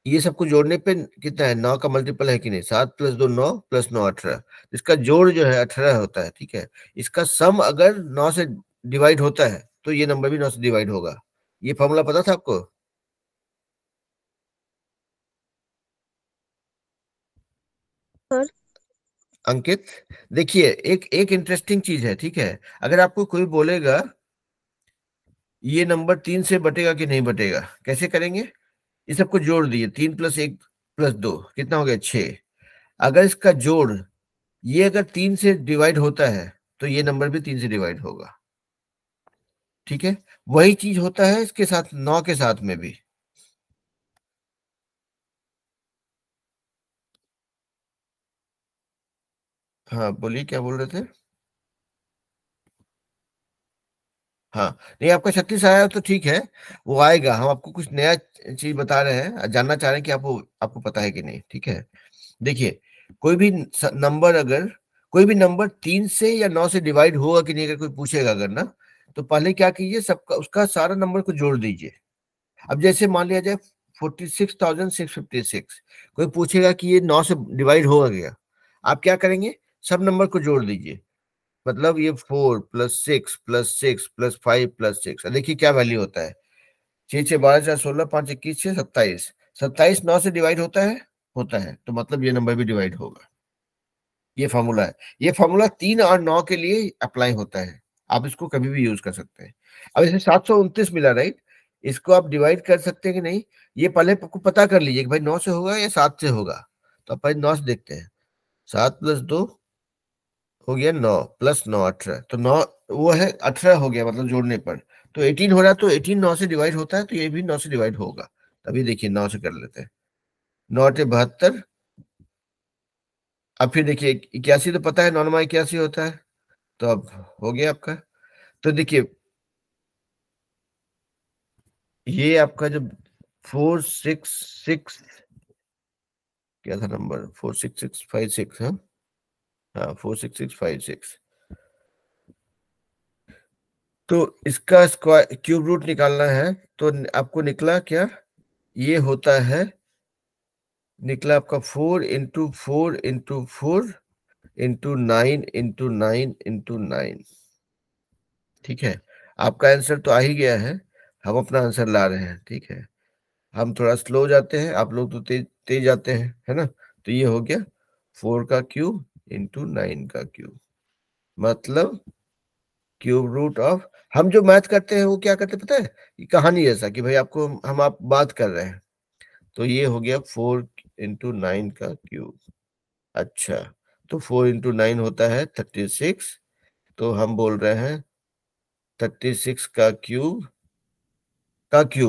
ये सबको जोड़ने पे कितना है, 9 का मल्टीपल है कि नहीं। 7 + 2 9 + 9 18, इसका जोड़ जो है 18 होता है, ठीक है। इसका सम अगर 9 से डिवाइड होता है तो ये नंबर भी 9 से डिवाइड होगा। ये फॉर्मूला पता था आपको। सर। अंकित, देखिए एक एक इंटरेस्टिंग चीज है, ठीक है। अगर आपको कोई बोलेगा ये नंबर 3 से बटेगा कि नहीं बटेगा, कैसे करेंगे। ये सबको जोड़ दिए, 3 + 1 + 2 कितना हो गया 6। अगर इसका जोड़ ये अगर 3 से डिवाइड होता है तो ये नंबर भी 3 से डिवाइड होगा, ठीक है। वही चीज होता है इसके साथ, 9 के साथ में भी। हाँ बोलिए क्या बोल रहे थे। हाँ नहीं, आपका 36 आया तो ठीक है, वो आएगा। हम आपको कुछ नया चीज बता रहे हैं, जानना चाह रहे हैं कि आपको आपको पता है कि नहीं, ठीक है। देखिए कोई भी नंबर, अगर कोई भी नंबर 3 से या 9 से डिवाइड होगा कि नहीं, अगर कोई पूछेगा अगर ना, तो पहले क्या कीजिए, सबका उसका सारा नंबर को जोड़ दीजिए। अब जैसे मान लिया जाए 46,656, कोई पूछेगा कि ये 9 से डिवाइड होगा क्या, आप क्या करेंगे, सब नंबर को जोड़ दीजिए। मतलब ये 4 + 6 + 6 + 5 + 6, देखिए क्या वैल्यू होता है। 6 6 12 4 16 5 21 6 27, 27 9 से डिवाइड होता है, तो मतलब ये नंबर भी डिवाइड होगा। ये फॉर्मूला है। ये फॉर्मूला 3 और 9 के लिए अप्लाई होता है, आप इसको कभी भी यूज कर सकते हैं। अब इसे 729 मिला राइट, इसको आप डिवाइड कर सकते हैं कि नहीं, ये पहले आपको पता कर लीजिए कि भाई 9 से होगा या 7 से होगा। तो आप पहले 9 से देखते हैं, 7 + 2 हो गया 9 + 9 18, तो 9 वो है 18 हो गया, मतलब जोड़ने पर तो 18 हो रहा है। तो 18 9 से डिवाइड होता है, तो ये भी 9 से डिवाइड होगा। अभी देखिए 9 से कर लेते हैं, 9 8 72। अब फिर देखिए 81 तो पता है, 9 9 81 होता है, तो अब हो गया आपका। तो देखिए ये आपका जो 4 6 6 क्या था नंबर 46656 है, हाँ 46656। तो इसका स्क्वायर क्यूब रूट निकालना है, तो आपको निकला क्या, ये होता है, निकला आपका 4 into 4 into 4 into 9 into 9 into 9। ठीक है, आपका आंसर तो आ ही गया है, हम अपना आंसर ला रहे हैं। ठीक है, हम थोड़ा स्लो जाते हैं, आप लोग तो तेज तेज जाते हैं, है ना। तो ये हो गया 4 का क्यूब इंटू 9 का क्यूब, मतलब क्यूब रूट ऑफ, हम जो मैथ करते हैं वो क्या करते हैं पता है, ये कहानी ऐसा कि भाई आपको हम आप बात कर रहे हैं, तो ये हो गया 4 इंटू 9 का क्यूब। अच्छा, तो 4 इंटू 9 होता है 36, तो हम बोल रहे हैं 36 का क्यूब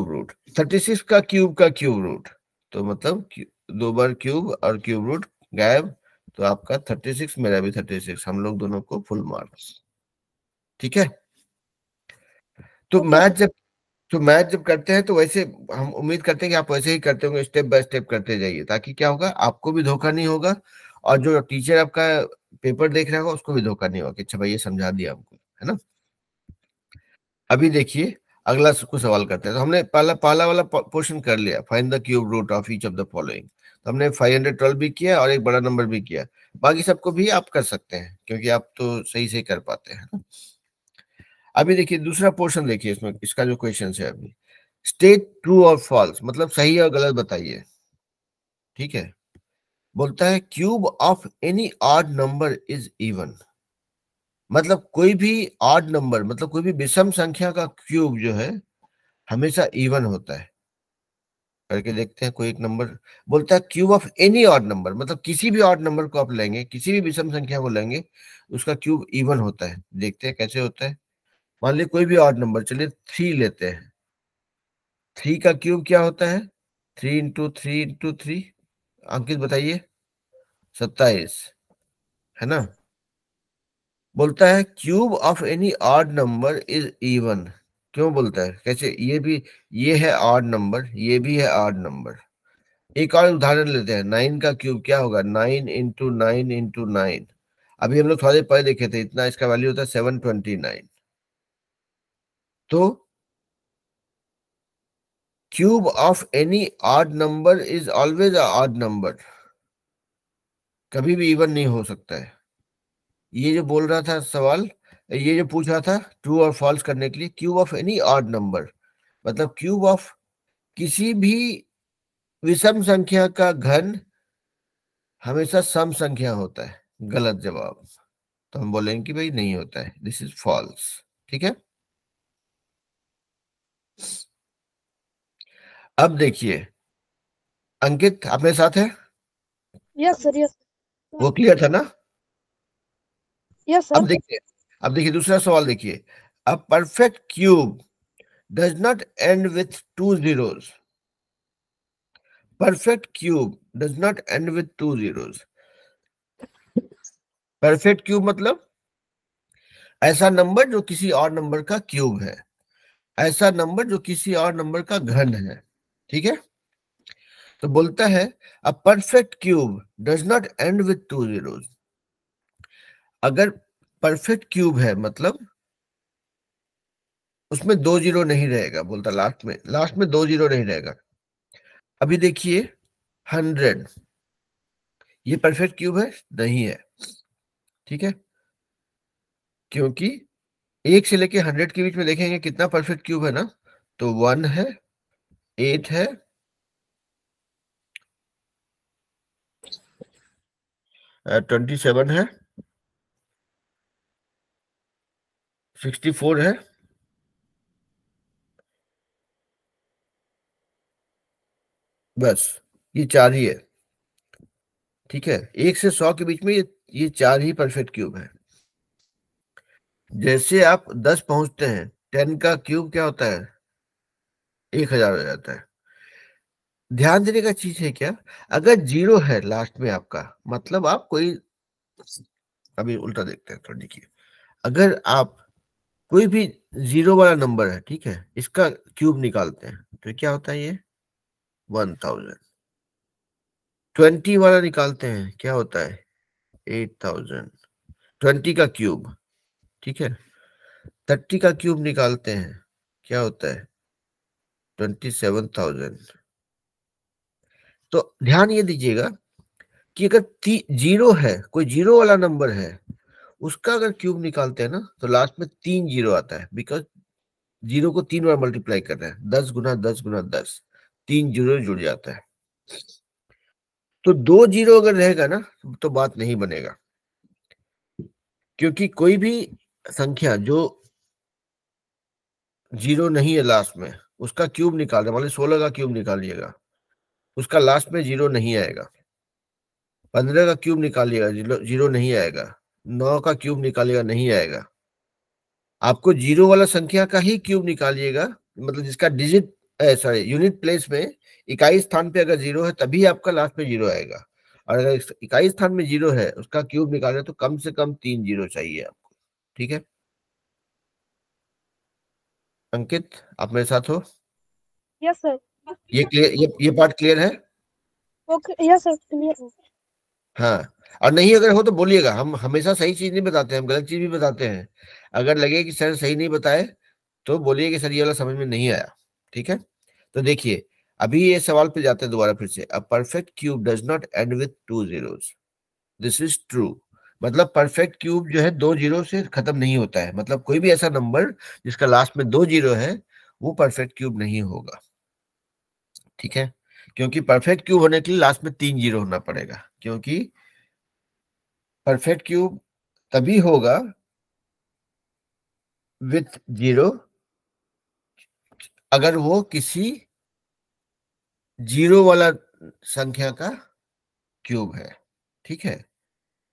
रूट, 36 का क्यूब रूट, तो मतलब 2 बार क्यूब और क्यूब रूट गायब, तो आपका 36, मेरा भी 36, हम लोग दोनों को फुल मार्क्स। ठीक है, तो ओके मैथ सर। जब तो मैथ जब करते हैं तो वैसे हम उम्मीद करते हैं कि आप वैसे ही करते होंगे, स्टेप बाय स्टेप करते जाइए, ताकि क्या होगा, आपको भी धोखा नहीं होगा और जो टीचर आपका पेपर देख रहा होगा उसको भी धोखा नहीं होगा कि अच्छा भाई ये समझा दिया हमको, है ना। अभी देखिए अगला कुछ सवाल करते हैं। तो हमने पहला पहला वाला पोर्शन कर लिया, find the cube root of each of the following. तो हमने 512 भी किया और एक बड़ा नंबर भी किया, बाकी सबको भी आप कर सकते हैं क्योंकि आप तो सही से कर पाते हैं ना। अभी देखिए दूसरा पोर्शन देखिए, इसमें इसका जो क्वेश्चन है, अभी स्टेट ट्रू और फॉल्स, मतलब सही और गलत बताइए। ठीक है, बोलता है cube of any odd number is even, मतलब कोई भी ऑड नंबर, मतलब कोई भी विषम संख्या का क्यूब जो है हमेशा इवन होता है। करके देखते हैं कोई एक नंबर, बोलता है cube of any odd number, मतलब किसी भी ऑड नंबर को आप लेंगे, किसी भी विषम संख्या को लेंगे, उसका क्यूब इवन होता है। देखते हैं कैसे होता है। मान लीजिए कोई भी ऑड नंबर, चलिए 3 लेते हैं, 3 का क्यूब क्या होता है, 3 इंटू 3 इंटू 3, अंकित बताइए, 27, है ना। बोलता है cube of any odd number is even, क्यों बोलता है, कैसे, ये भी, ये है ऑड नंबर, ये भी है ऑड नंबर। एक और उदाहरण लेते हैं, 9 का क्यूब क्या होगा, 9 इंटू 9 इंटू 9, अभी हम लोग थोड़ी देर पहले देखे थे, इतना इसका वैल्यू होता है 729। तो cube of any odd number is always a odd number, कभी भी इवन नहीं हो सकता है। ये जो बोल रहा था सवाल, ये जो पूछ रहा था ट्रू और फॉल्स करने के लिए, cube of any odd number, मतलब क्यूब ऑफ किसी भी विषम संख्या का घन हमेशा सम संख्या होता है। गलत जवाब, तो हम बोलेंगे कि भाई नहीं होता है, दिस इज फॉल्स। ठीक है, अब देखिए अंकित आप मेरे साथ है, यस सर, यस वो क्लियर था ना। यस अब सर। देखिए, अब देखिए दूसरा सवाल देखिए, अ perfect cube does not and with 2 zeros, perfect cube does not and with 2 zeros। Perfect cube मतलब ऐसा नंबर जो किसी और नंबर का क्यूब है, ऐसा नंबर जो किसी और नंबर का घन है। ठीक है, तो बोलता है अ perfect cube does not and with 2 zeros, अगर परफेक्ट क्यूब है मतलब उसमें 2 जीरो नहीं रहेगा, बोलता लास्ट में 2 जीरो नहीं रहेगा। अभी देखिए 100, ये परफेक्ट क्यूब है, नहीं है। ठीक है, क्योंकि 1 से लेके 100 के बीच में देखेंगे कितना परफेक्ट क्यूब है ना, तो 1 है, 8 है, 27 है, 64 है, बस ये 4 ही है। ठीक है, 1 से 100 के बीच में ये 4 ही परफेक्ट क्यूब है। जैसे आप 10 पहुंचते हैं, 10 का क्यूब क्या होता है, 1000 हो जाता है। ध्यान देने का चीज है क्या, अगर जीरो है लास्ट में आपका, मतलब आप कोई, अभी उल्टा देखते हैं थोड़ा, देखिए अगर आप कोई भी जीरो वाला नंबर है, ठीक है, इसका क्यूब निकालते हैं तो क्या होता है, ये 1000, 20 वाला निकालते हैं, क्या होता है 8000, 20 का क्यूब, ठीक है। 30 का क्यूब निकालते हैं, क्या होता है 27,000। तो ध्यान ये दीजिएगा कि अगर जीरो है, कोई जीरो वाला नंबर है, उसका अगर क्यूब निकालते हैं ना तो लास्ट में 3 जीरो आता है, बिकॉज जीरो को 3 बार मल्टीप्लाई कर रहे हैं, 10 गुना 10 गुना 10, 3 जीरो जुड़ जाता है। तो 2 जीरो अगर रहेगा ना तो बात नहीं बनेगा, क्योंकि कोई भी संख्या जो जीरो नहीं है लास्ट में, उसका क्यूब निकाल रहे, मान लीजिए 16 का क्यूब निकालिएगा, उसका लास्ट में जीरो नहीं आएगा। 15 का क्यूब निकालिएगा, जीरो नहीं आएगा। 9 का क्यूब निकालिएगा, नहीं आएगा। आपको जीरो वाला संख्या का ही क्यूब निकालिएगा, मतलब जिसका डिजिट सॉरी यूनिट प्लेस में इकाई स्थान पे अगर जीरो है तभी आपका लास्ट में जीरो आएगा। और अगर इकाई स्थान में जीरो है, उसका क्यूब निकाले तो कम से कम 3 जीरो चाहिए आपको, ठीक है। अंकित, आप मेरे साथ हो? Yes sir. ये क्लियर, ये पार्ट क्लियर है? ओके, यस सर, क्लियर है। हाँ, और नहीं अगर हो तो बोलिएगा, हम हमेशा सही चीज नहीं बताते, हम गलत चीज भी बताते हैं। अगर लगे कि सर सही नहीं बताए तो बोलिए कि सर ये वाला समझ में नहीं आया, ठीक है। तो देखिए, अभी ये सवाल पे जाते हैं दोबारा फिर से। अ perfect cube does not and with 2 zeros, this is true. मतलब परफेक्ट क्यूब जो है 2 जीरो से खत्म नहीं होता है, मतलब कोई भी ऐसा नंबर जिसका लास्ट में 2 जीरो है वो परफेक्ट क्यूब नहीं होगा, ठीक है। क्योंकि परफेक्ट क्यूब होने के लिए लास्ट में 3 जीरो होना पड़ेगा, क्योंकि परफेक्ट क्यूब तभी होगा विथ जीरो अगर वो किसी जीरो वाला संख्या का क्यूब है, ठीक है।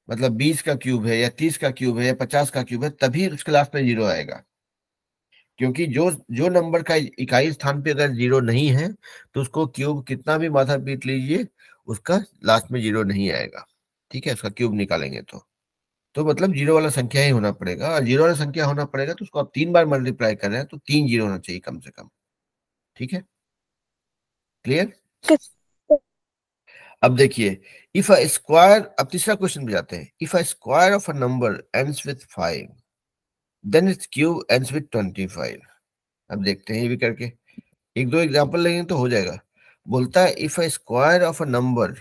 मतलब 20 का क्यूब है या 30 का क्यूब है या 50 का क्यूब है, तभी उसके लास्ट में जीरो आएगा। क्योंकि जो जो नंबर का इकाई स्थान पे अगर जीरो नहीं है तो उसको क्यूब कितना भी माथा पीट लीजिए, उसका लास्ट में जीरो नहीं आएगा, ठीक है। उसका क्यूब निकालेंगे तो मतलब जीरो वाला संख्या ही होना पड़ेगा, और जीरो वाला संख्या होना पड़ेगा तो उसको आप 3 बार मल्टीप्लाई कर रहे हैं तो 3 जीरो होना चाहिए कम से कम, ठीक है। क्लियर? अब देखिए, इफ अ स्क्वायर, अब तीसरा क्वेश्चन पे जाते हैं। If a square of a number ends with 5 then its cube ends with 25। अब देखते हैं ये भी करके, एक दो एग्जांपल लेंगे तो हो जाएगा। बोलता है if a square of a number,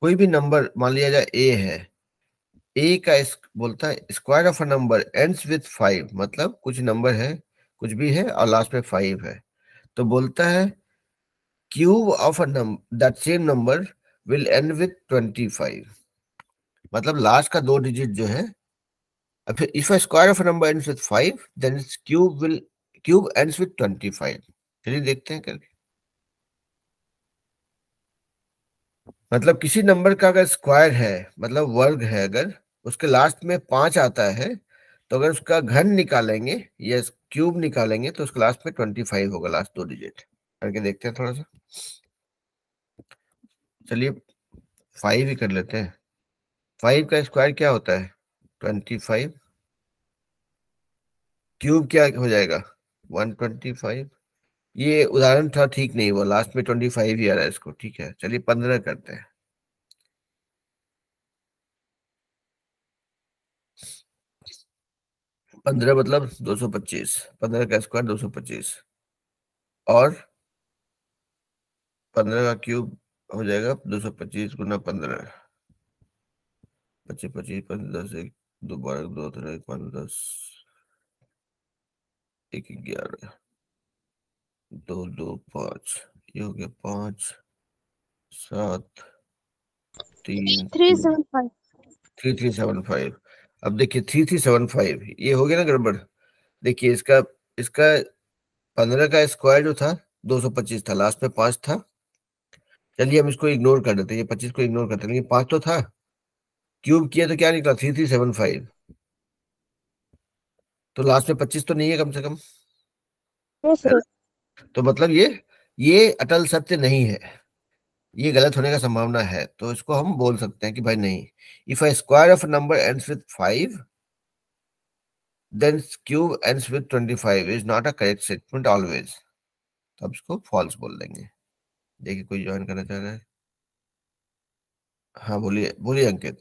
कोई भी नंबर मान लिया जाए ए है, ए का बोलता है square of a number ends with 5, मतलब कुछ नंबर है, कुछ भी है और लास्ट में 5 है, तो बोलता है cube of a number that same number will end with 25। मतलब लास्ट का 2 डिजिट जो है, फिर if a square of a number ends with 5 then its cube ends with 25। चलिए देखते हैं करके। मतलब किसी नंबर का अगर स्क्वायर है, मतलब वर्ग है, अगर उसके लास्ट में 5 आता है तो अगर उसका घन निकालेंगे या क्यूब निकालेंगे तो उसके लास्ट में 25 होगा, लास्ट 2 डिजिट। करके देखते हैं थोड़ा सा। चलिए 5 ही कर लेते हैं। 5 का स्क्वायर क्या होता है 25, क्यूब क्या हो जाएगा 125। ये उदाहरण था, ठीक नहीं हुआ, लास्ट में 25 ही आ रहा है इसको, ठीक है। चलिए 15 करते हैं। 15 मतलब 225, 15 का स्क्वायर 225, और 15 का क्यूब हो जाएगा 225 गुना 15, 25 25 5 10 1 2 12 2 3 1 5 10 1 11 2 2 5, ये हो गया 5 7 3 375। 3375। अब देखिए 3375 ये हो गया ना गड़बड़। देखिए इसका इसका 15 का स्क्वायर जो था 225 था, लास्ट में 5 था। चलिए हम इसको इग्नोर कर देते हैं, ये 25 को इग्नोर करते हैं, लेकिन 5 तो था। क्यूब किया तो क्या निकला 3375, तो लास्ट में 25 तो नहीं है कम से कम, नो है सर। ना? तो मतलब ये अटल सत्य नहीं है, ये गलत होने का संभावना है। तो इसको हम बोल सकते हैं कि भाई नहीं, if a square of number ends with 5 then cube ends with 25 is not a correct statement always. तो अब इसको फॉल्स बोल देंगे। देखिए कोई ज्वाइन करना चाह रहा है? हाँ बोलिए बोलिए अंकित।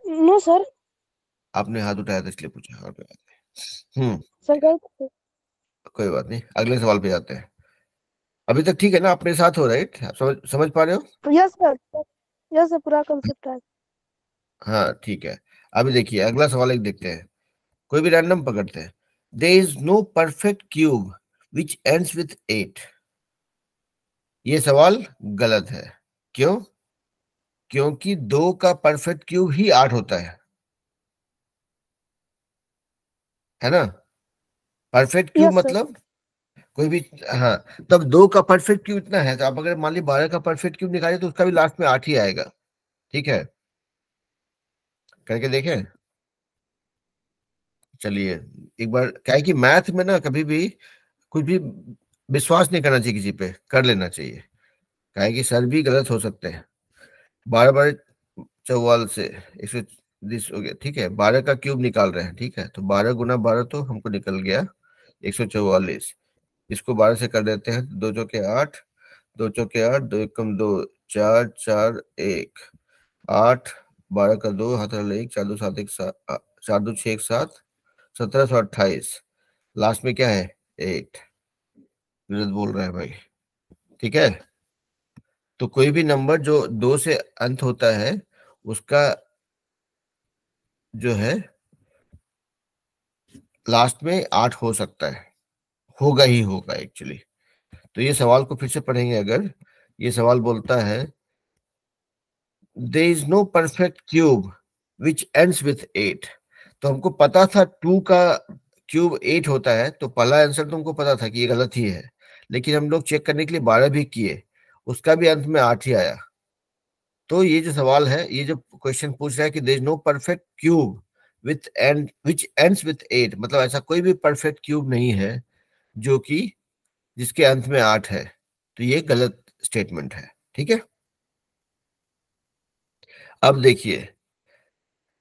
No sir. आपने हाथ उठाया था इसलिए पूछा, और कोई बात नहीं। सर गलत। कोई बात नहीं, अगले सवाल पे जाते हैं। अभी तक ठीक है ना, अपने साथ हो, राइट? आप समझ समझ पा रहे हो? Yes sir. यस सर, पूरा कंसेप्ट है। हाँ ठीक है। अभी देखिए अगला सवाल एक देखते हैं, कोई भी रैंडम पकड़ते हैं। There is no perfect cube which ends with 8। ये सवाल गलत है। क्यों? क्योंकि 2 का परफेक्ट क्यूब ही 8 होता है ना? Perfect cube yes sir. मतलब कोई भी, हाँ। तब 2 का परफेक्ट क्यूब इतना है, तो आप अगर मान ली 12 का परफेक्ट क्यूब निकाले तो उसका भी लास्ट में 8 ही आएगा। ठीक है, करके देखें। चलिए एक बार, क्या है कि मैथ में ना कभी भी कुछ भी विश्वास नहीं करना चाहिए, किसी पे कर लेना चाहिए। क्या है कि सर भी गलत हो सकते हैं। 12 चौवाल से 120 हो गया, ठीक है। 12 का क्यूब निकाल रहे हैं, ठीक है। तो 12 गुना 12 तो हमको निकल गया 144। इसको 12 से कर देते हैं, 2 चौके 8, 2 चौके 8, 2 एकम 2, 4 4 1 8, 12 का 2 हाथ वाला 1, 4 2 7 1 7, 4 2 6 1 7, 1728। लास्ट में क्या है? 8। गलत बोल रहा है भाई, ठीक है। तो कोई भी नंबर जो 2 से अंत होता है उसका जो है लास्ट में 8 हो सकता है, होगा ही होगा एक्चुअली। तो ये सवाल को फिर से पढ़ेंगे अगर। ये सवाल बोलता है there is no perfect cube which ends with 8। तो हमको पता था 2 का क्यूब 8 होता है, तो पहला आंसर तुमको पता था कि ये गलत ही है। लेकिन हम लोग चेक करने के लिए 12 भी किए, उसका भी अंत में 8 ही आया। तो ये जो सवाल है, ये जो क्वेश्चन पूछ रहा है कि there is no perfect cube with end which ends with 8, मतलब ऐसा कोई भी परफेक्ट क्यूब नहीं है जो कि जिसके अंत में 8 है। तो ये गलत स्टेटमेंट है, ठीक है। अब देखिए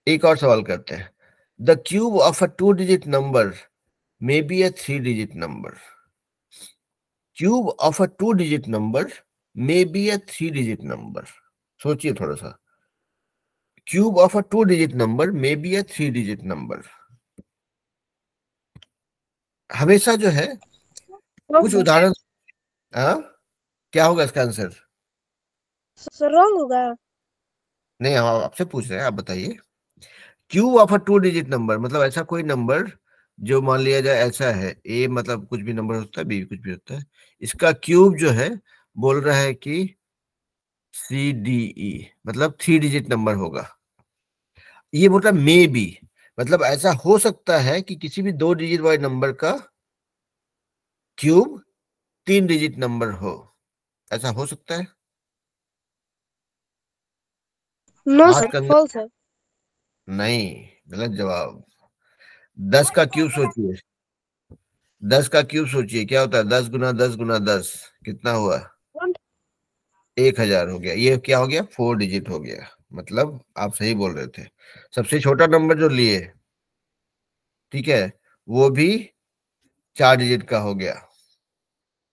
एक और सवाल करते हैं। The cube of a 2 digit number may be a 3 digit number. Cube of a 2 digit number may be a 3 digit number. सोचिए थोड़ा सा। Cube of a 2 digit number may be a 3 digit number. हमेशा जो है कुछ wrong. उदाहरण। हाँ, क्या होगा इसका आंसर? सर रॉन्ग होगा। नहीं, हम आपसे पूछ रहे हैं, आप बताइए। Cube of a 2 digit number मतलब ऐसा कोई नंबर जो मान लिया जाए ऐसा है, ए मतलब कुछ भी नंबर होता है, बी कुछ भी होता है, इसका क्यूब जो है बोल रहा है कि सी डी ई, मतलब 3 डिजिट नंबर होगा। ये मतलब मे बी, मतलब ऐसा हो सकता है कि किसी भी 2 डिजिट वाले नंबर का क्यूब 3 डिजिट नंबर हो। ऐसा हो सकता है। नो हाथ सर, कंगे। फॉल्स है। नहीं, गलत जवाब। 10 का क्यूब सोचिए। 10 का क्यूब सोचिए क्या होता है? 10 गुना 10 गुना 10 कितना हुआ? 1000 हो गया। ये क्या हो गया? 4 डिजिट हो गया। मतलब आप सही बोल रहे थे। सबसे छोटा नंबर जो लिए, ठीक है, वो भी 4 डिजिट का हो गया।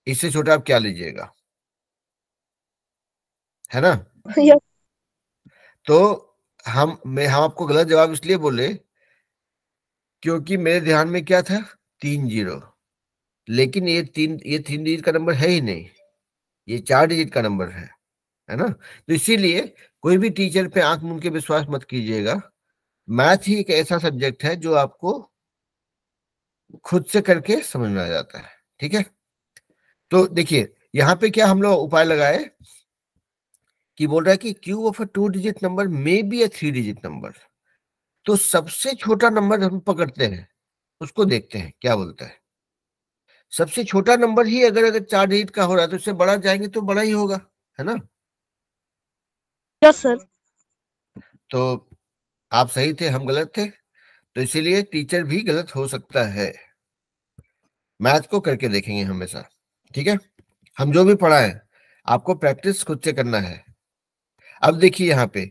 इससे छोटा आप क्या लीजिएगा, है ना? यस। तो हम आपको गलत जवाब इसलिए बोले क्योंकि मेरे ध्यान में क्या था? 3 जीरो। लेकिन ये 3 डिजिट का नंबर है ही नहीं, ये 4 डिजिट का नंबर है ना? तो इसीलिए कोई भी टीचर पे आंख मूंद के विश्वास मत कीजिएगा। मैथ ही एक ऐसा सब्जेक्ट है जो आपको खुद से करके समझ में आ जाता है, ठीक है। तो देखिए यहाँ पे क्या हम लोग उपाय लगाए कि बोल रहा है कि cube of a 2 digit number may be a 3 digit number. तो सबसे छोटा नंबर हम पकड़ते हैं, उसको देखते हैं क्या बोलता है। सबसे छोटा नंबर ही अगर अगर 4 डिजिट का हो रहा है तो उससे बड़ा जाएंगे तो बड़ा ही होगा, है ना? Yes sir. तो आप सही थे, हम गलत थे। तो इसीलिए टीचर भी गलत हो सकता है। मैथ को करके देखेंगे हमेशा, ठीक है। हम जो भी पढ़ाएं आपको प्रैक्टिस खुद से करना है। अब देखिए यहाँ पे,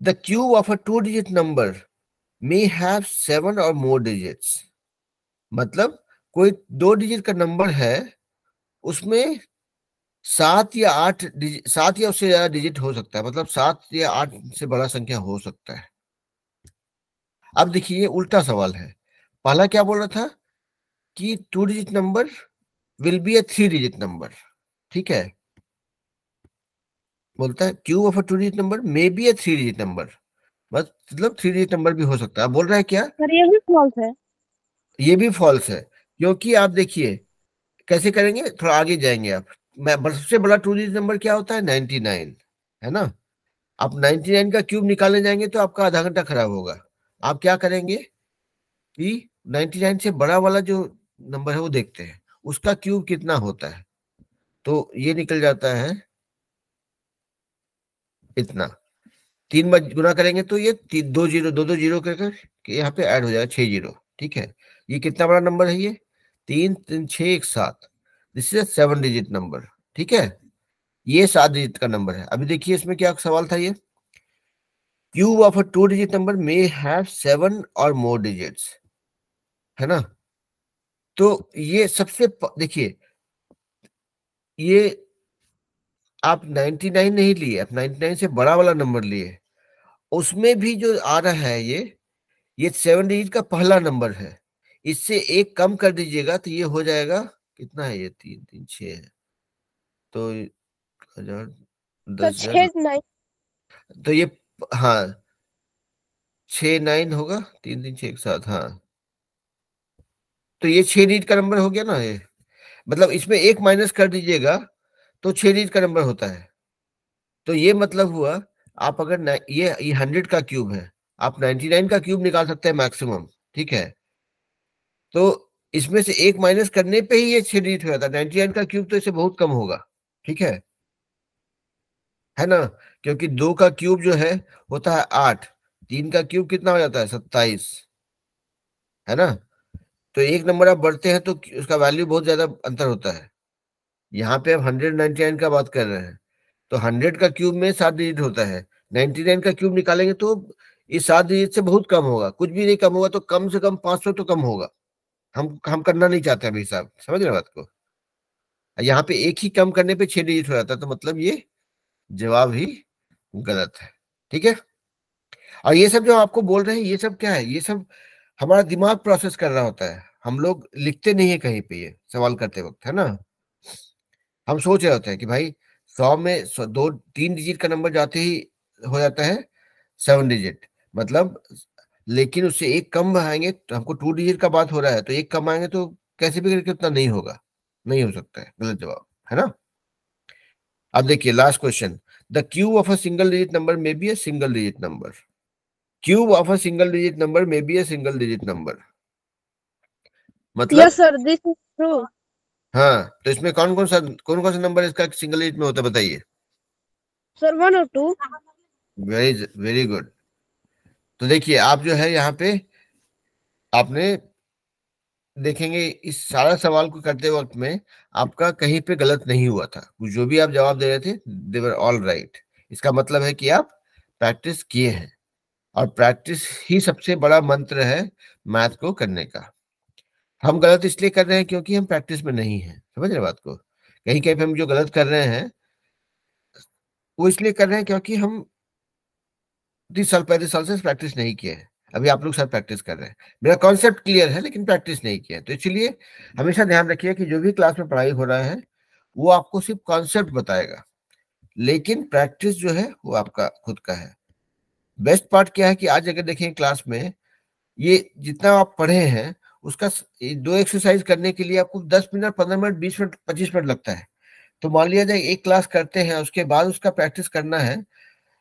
the cube of a 2 digit number may have 7 और मोर डिजिट्स। मतलब कोई 2 डिजिट का नंबर है, उसमें 7 या 8 डिजिट, 7 या उससे ज्यादा डिजिट हो सकता है, मतलब 7 या 8 से बड़ा संख्या हो सकता है। अब देखिए ये उल्टा सवाल है। पहला क्या बोल रहा था कि 2 digit number will be A 3 digit number, ठीक है। बोलता है cube of a 2 digit number may B A 3 digit number, मतलब 3 डिजिट नंबर भी हो सकता है। बोल रहा है क्या, सर ये भी फॉल्स है। ये भी फॉल्स है, क्योंकि आप देखिए कैसे करेंगे, थोड़ा आगे जाएंगे आप। सबसे बड़ा 2 डिजिट नंबर क्या होता है, 99, है ना। आप 99 का क्यूब निकालने जाएंगे तो आपका आधा घंटा खराब होगा। आप क्या करेंगे कि 99 से बड़ा वाला जो नंबर है वो देखते हैं, उसका क्यूब कितना होता है। तो ये निकल जाता है इतना, 3 बार गुना करेंगे तो ये 2 जीरो, दो जीरो कर यहाँ पे ऐड हो जाएगा 6 जीरो, ठीक है। ये कितना बड़ा नंबर है, ये 3 3 6 1 7, दिस इज 7 डिजिट नंबर, ठीक है। ये 7 डिजिट का नंबर है। अभी देखिए इसमें क्या सवाल था, ये cube of a 2 digit number may have 7 और मोर डिजिट्स, है ना। तो ये सबसे देखिए, ये आप 99 नहीं लिए, आप 99 से बड़ा वाला नंबर लिए, उसमें भी जो आ रहा है ये 7 डिजिट का पहला नंबर है। इससे एक कम कर दीजिएगा तो ये हो जाएगा, कितना है ये, 3 3 6 है, तो 1000, सर 10,000, 9। तो ये, हाँ 6 9 होगा, 3 3 6 1 7, हाँ। तो ये 6 डिजिट का नंबर हो गया ना ये, मतलब इसमें एक माइनस कर दीजिएगा तो 6 डिजिट का नंबर होता है। तो ये मतलब हुआ, आप अगर ये 100 का क्यूब है, आप 99 का क्यूब निकाल सकते हैं मैक्सिमम, ठीक है। तो इसमें से एक माइनस करने पे ही ये 6 डिजिट हो जाता है। 99 का क्यूब तो इससे बहुत कम होगा, ठीक है ना। क्योंकि 2 का क्यूब जो है होता है 8, 3 का क्यूब कितना हो जाता है 27, है ना। तो एक नंबर आप बढ़ते हैं तो उसका वैल्यू बहुत ज्यादा अंतर होता है। यहाँ पे आप 199 का बात कर रहे हैं, तो 100 का क्यूब में 7 डिजिट होता है, 99 का क्यूब निकालेंगे तो इस 7 डिजिट से बहुत कम होगा, कुछ भी नहीं कम होगा, तो कम से कम 500 तो कम होगा। हम करना नहीं चाहते अभी हिसाब, समझ रहे हैं बात को। यहाँ पे एक ही कम करने पे 6 डिजिट हो जाता है, तो मतलब ये जवाब ही गलत है, ठीक है। और ये सब जो आपको बोल रहे हैं ये सब क्या है, ये सब हमारा दिमाग प्रोसेस कर रहा होता है, हम लोग लिखते नहीं है कहीं पे ये सवाल करते वक्त, है ना। हम सोच रहे होते हैं कि भाई 100 में 2 3 डिजिट का नंबर जाते ही हो जाता है 7 डिजिट, मतलब, लेकिन उससे एक कम आएंगे तो हमको 2 डिजिट का बात हो रहा है, तो एक कम आएंगे तो कैसे भी करके उतना नहीं होगा, नहीं हो सकता है, गलत जवाब, है ना। अब देखिए last question, the cube of a single digit number may be a single digit number, cube of a single digit number may be a single digit number, मतलब, yes sir this is true. हाँ, तो इसमें कौन कौन सा number इसका single digit में होता है बताइए। सर 1 और 2। Very very good. तो देखिए आप जो है यहाँ पे आपने देखेंगे इस सारा सवाल को करते वक्त में आपका कहीं पे गलत नहीं हुआ था, जो भी आप जवाब दे रहे थे दे वर ऑल राइट। इसका मतलब है कि आप प्रैक्टिस किए हैं, और प्रैक्टिस ही सबसे बड़ा मंत्र है मैथ को करने का। हम गलत इसलिए कर रहे हैं क्योंकि हम प्रैक्टिस में नहीं है, समझ रहे बात को। कहीं कहीं पे हम जो गलत कर रहे हैं वो इसलिए कर रहे हैं क्योंकि हम 30 साल 35 साल से प्रैक्टिस नहीं किए हैं। अभी आप लोग सब प्रैक्टिस कर रहे हैं, मेरा कॉन्सेप्ट क्लियर है लेकिन प्रैक्टिस नहीं किया है। तो इसलिए हमेशा ध्यान रखिए कि जो भी क्लास में पढ़ाई हो रहा है वो आपको सिर्फ कॉन्सेप्ट बताएगा, लेकिन प्रैक्टिस जो है वो आपका खुद का है। बेस्ट पार्ट क्या है कि आज अगर देखें क्लास में ये जितना आप पढ़े हैं उसका 2 एक्सरसाइज करने के लिए आपको 10 मिनट 15 मिनट 20 मिनट 25 मिनट लगता है। तो मान लिया जाए एक क्लास करते हैं, उसके बाद उसका प्रैक्टिस करना है,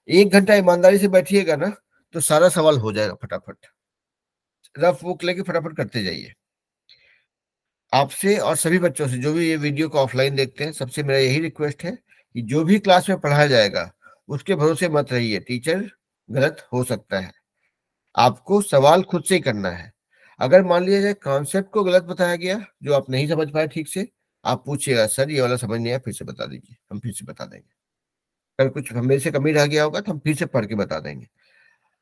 1 घंटा ईमानदारी से बैठिएगा ना तो सारा सवाल हो जाएगा फटाफट। रफ बुक लेके फटाफट करते जाइए। आपसे और सभी बच्चों से जो भी ये वीडियो को ऑफलाइन देखते हैं, सबसे मेरा यही रिक्वेस्ट है कि जो भी क्लास में पढ़ाया जाएगा उसके भरोसे मत रहिए, टीचर गलत हो सकता है। आपको सवाल खुद से ही करना है। अगर मान लिया जाए कॉन्सेप्ट को गलत बताया गया, जो आप नहीं समझ पाए ठीक से, आप पूछिएगा सर ये वाला समझ नहीं आया, फिर से बता दीजिए, हम फिर से बता देंगे। अगर कुछ मेरे से कमी रह गया होगा तो हम फिर से पढ़ के बता देंगे।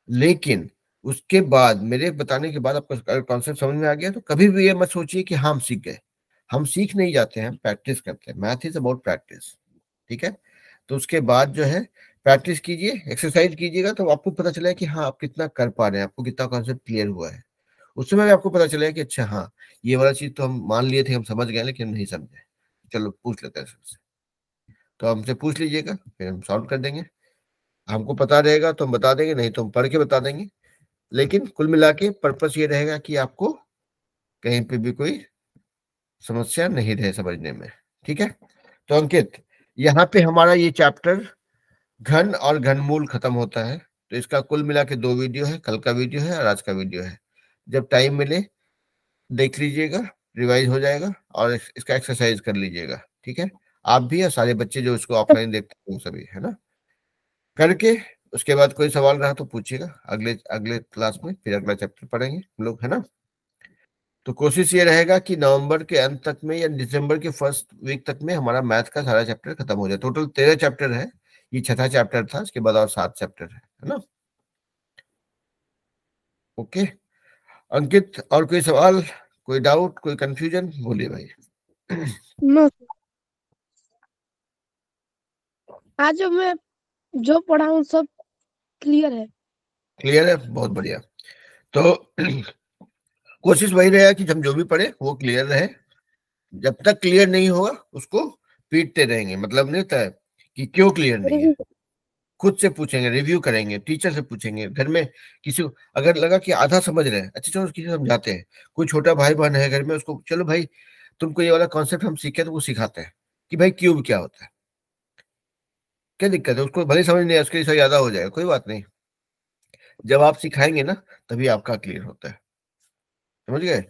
लेकिन उसके बाद मेरे बताने के बाद आपको कॉन्सेप्ट समझ में आ गया तो कभी भी ये मत सोचिए कि हम सीख गए। हम सीख नहीं जाते हैं, प्रैक्टिस करते हैं। Math is about practice. ठीक है। तो उसके बाद जो है प्रैक्टिस कीजिए, एक्सरसाइज कीजिएगा, तो आपको पता चलेगा कि हाँ आप कितना कर पा रहे हैं, आपको कितना कॉन्सेप्ट क्लियर हुआ है। उस समय भी आपको पता चलेगा कि अच्छा हाँ ये वाला चीज तो हम मान लिए थे, हम समझ गए लेकिन नहीं समझे, चलो पूछ लेते हैं सबसे। तो हमसे पूछ लीजिएगा, फिर हम सॉल्व कर देंगे। हमको पता रहेगा तो हम बता देंगे, नहीं तो हम पढ़ के बता देंगे। लेकिन कुल मिला के पर्पस ये रहेगा कि आपको कहीं पे भी कोई समस्या नहीं रहे समझने में। ठीक है। तो अंकित, यहाँ पे हमारा ये चैप्टर घन और घनमूल खत्म होता है। तो इसका कुल मिला के 2 वीडियो है, कल का वीडियो है और आज का वीडियो है। जब टाइम मिले देख लीजिएगा, रिवाइज हो जाएगा और इसका एक्सरसाइज कर लीजिएगा। ठीक है। आप भी और सारे बच्चे जो इसको ऑफलाइन देखते हैं वो सभी, है ना, करके उसके बाद कोई सवाल रहा तो पूछिएगा। अगले अगले क्लास में फिर अगला चैप्टर पढ़ेंगे हम लोग, है ना। तो कोशिश ये रहेगा कि नवंबर के अंत तक में या दिसंबर के फर्स्ट वीक तक में हमारा मैथ का सारा चैप्टर खत्म हो जाए। टोटल 13 चैप्टर है, ये छठा चैप्टर था, इसके बाद और 7 चैप्टर है ना। ओके अंकित, और कोई सवाल, कोई डाउट, कोई कंफ्यूजन, बोलिए भाई। नो आज जो मैं जो पढ़ा हूँ सब क्लियर है। क्लियर है, बहुत बढ़िया। तो कोशिश वही रहेगा कि हम जो भी पढ़े वो क्लियर रहे। जब तक क्लियर नहीं होगा उसको पीटते रहेंगे, मतलब नहीं होता है कि क्यों क्लियर नहीं है। खुद से पूछेंगे, रिव्यू करेंगे, टीचर से पूछेंगे, घर में किसी को अगर लगा कि आधा समझ रहे हैं, अच्छा चलो किसी को समझाते हैं। कोई छोटा भाई बहन है घर में, उसको चलो भाई तुमको ये वाला कॉन्सेप्ट हम सीखे, तो वो सिखाते हैं कि भाई क्यूब क्या होता है, क्या दिक्कत है। उसको भले समझ नहीं है, उसके लिए ज्यादा हो जाएगा, कोई बात नहीं। जब आप सिखाएंगे ना तभी आपका क्लियर होता है, समझ गए।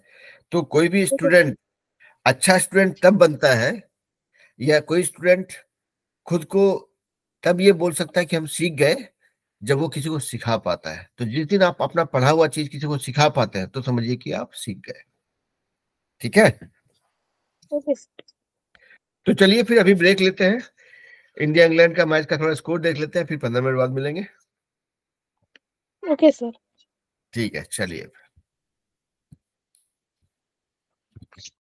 तो कोई भी स्टूडेंट अच्छा स्टूडेंट तब बनता है, या कोई स्टूडेंट खुद को तब ये बोल सकता है कि हम सीख गए, जब वो किसी को सिखा पाता है। तो जिस दिन आप अपना पढ़ा हुआ चीज किसी को सिखा पाते हैं तो समझिए कि आप सीख गए। ठीक है। ओके तो चलिए फिर अभी ब्रेक लेते हैं, इंडिया इंग्लैंड का मैच का थोड़ा स्कोर देख लेते हैं, फिर 15 मिनट बाद मिलेंगे। Okay sir. ठीक है चलिए।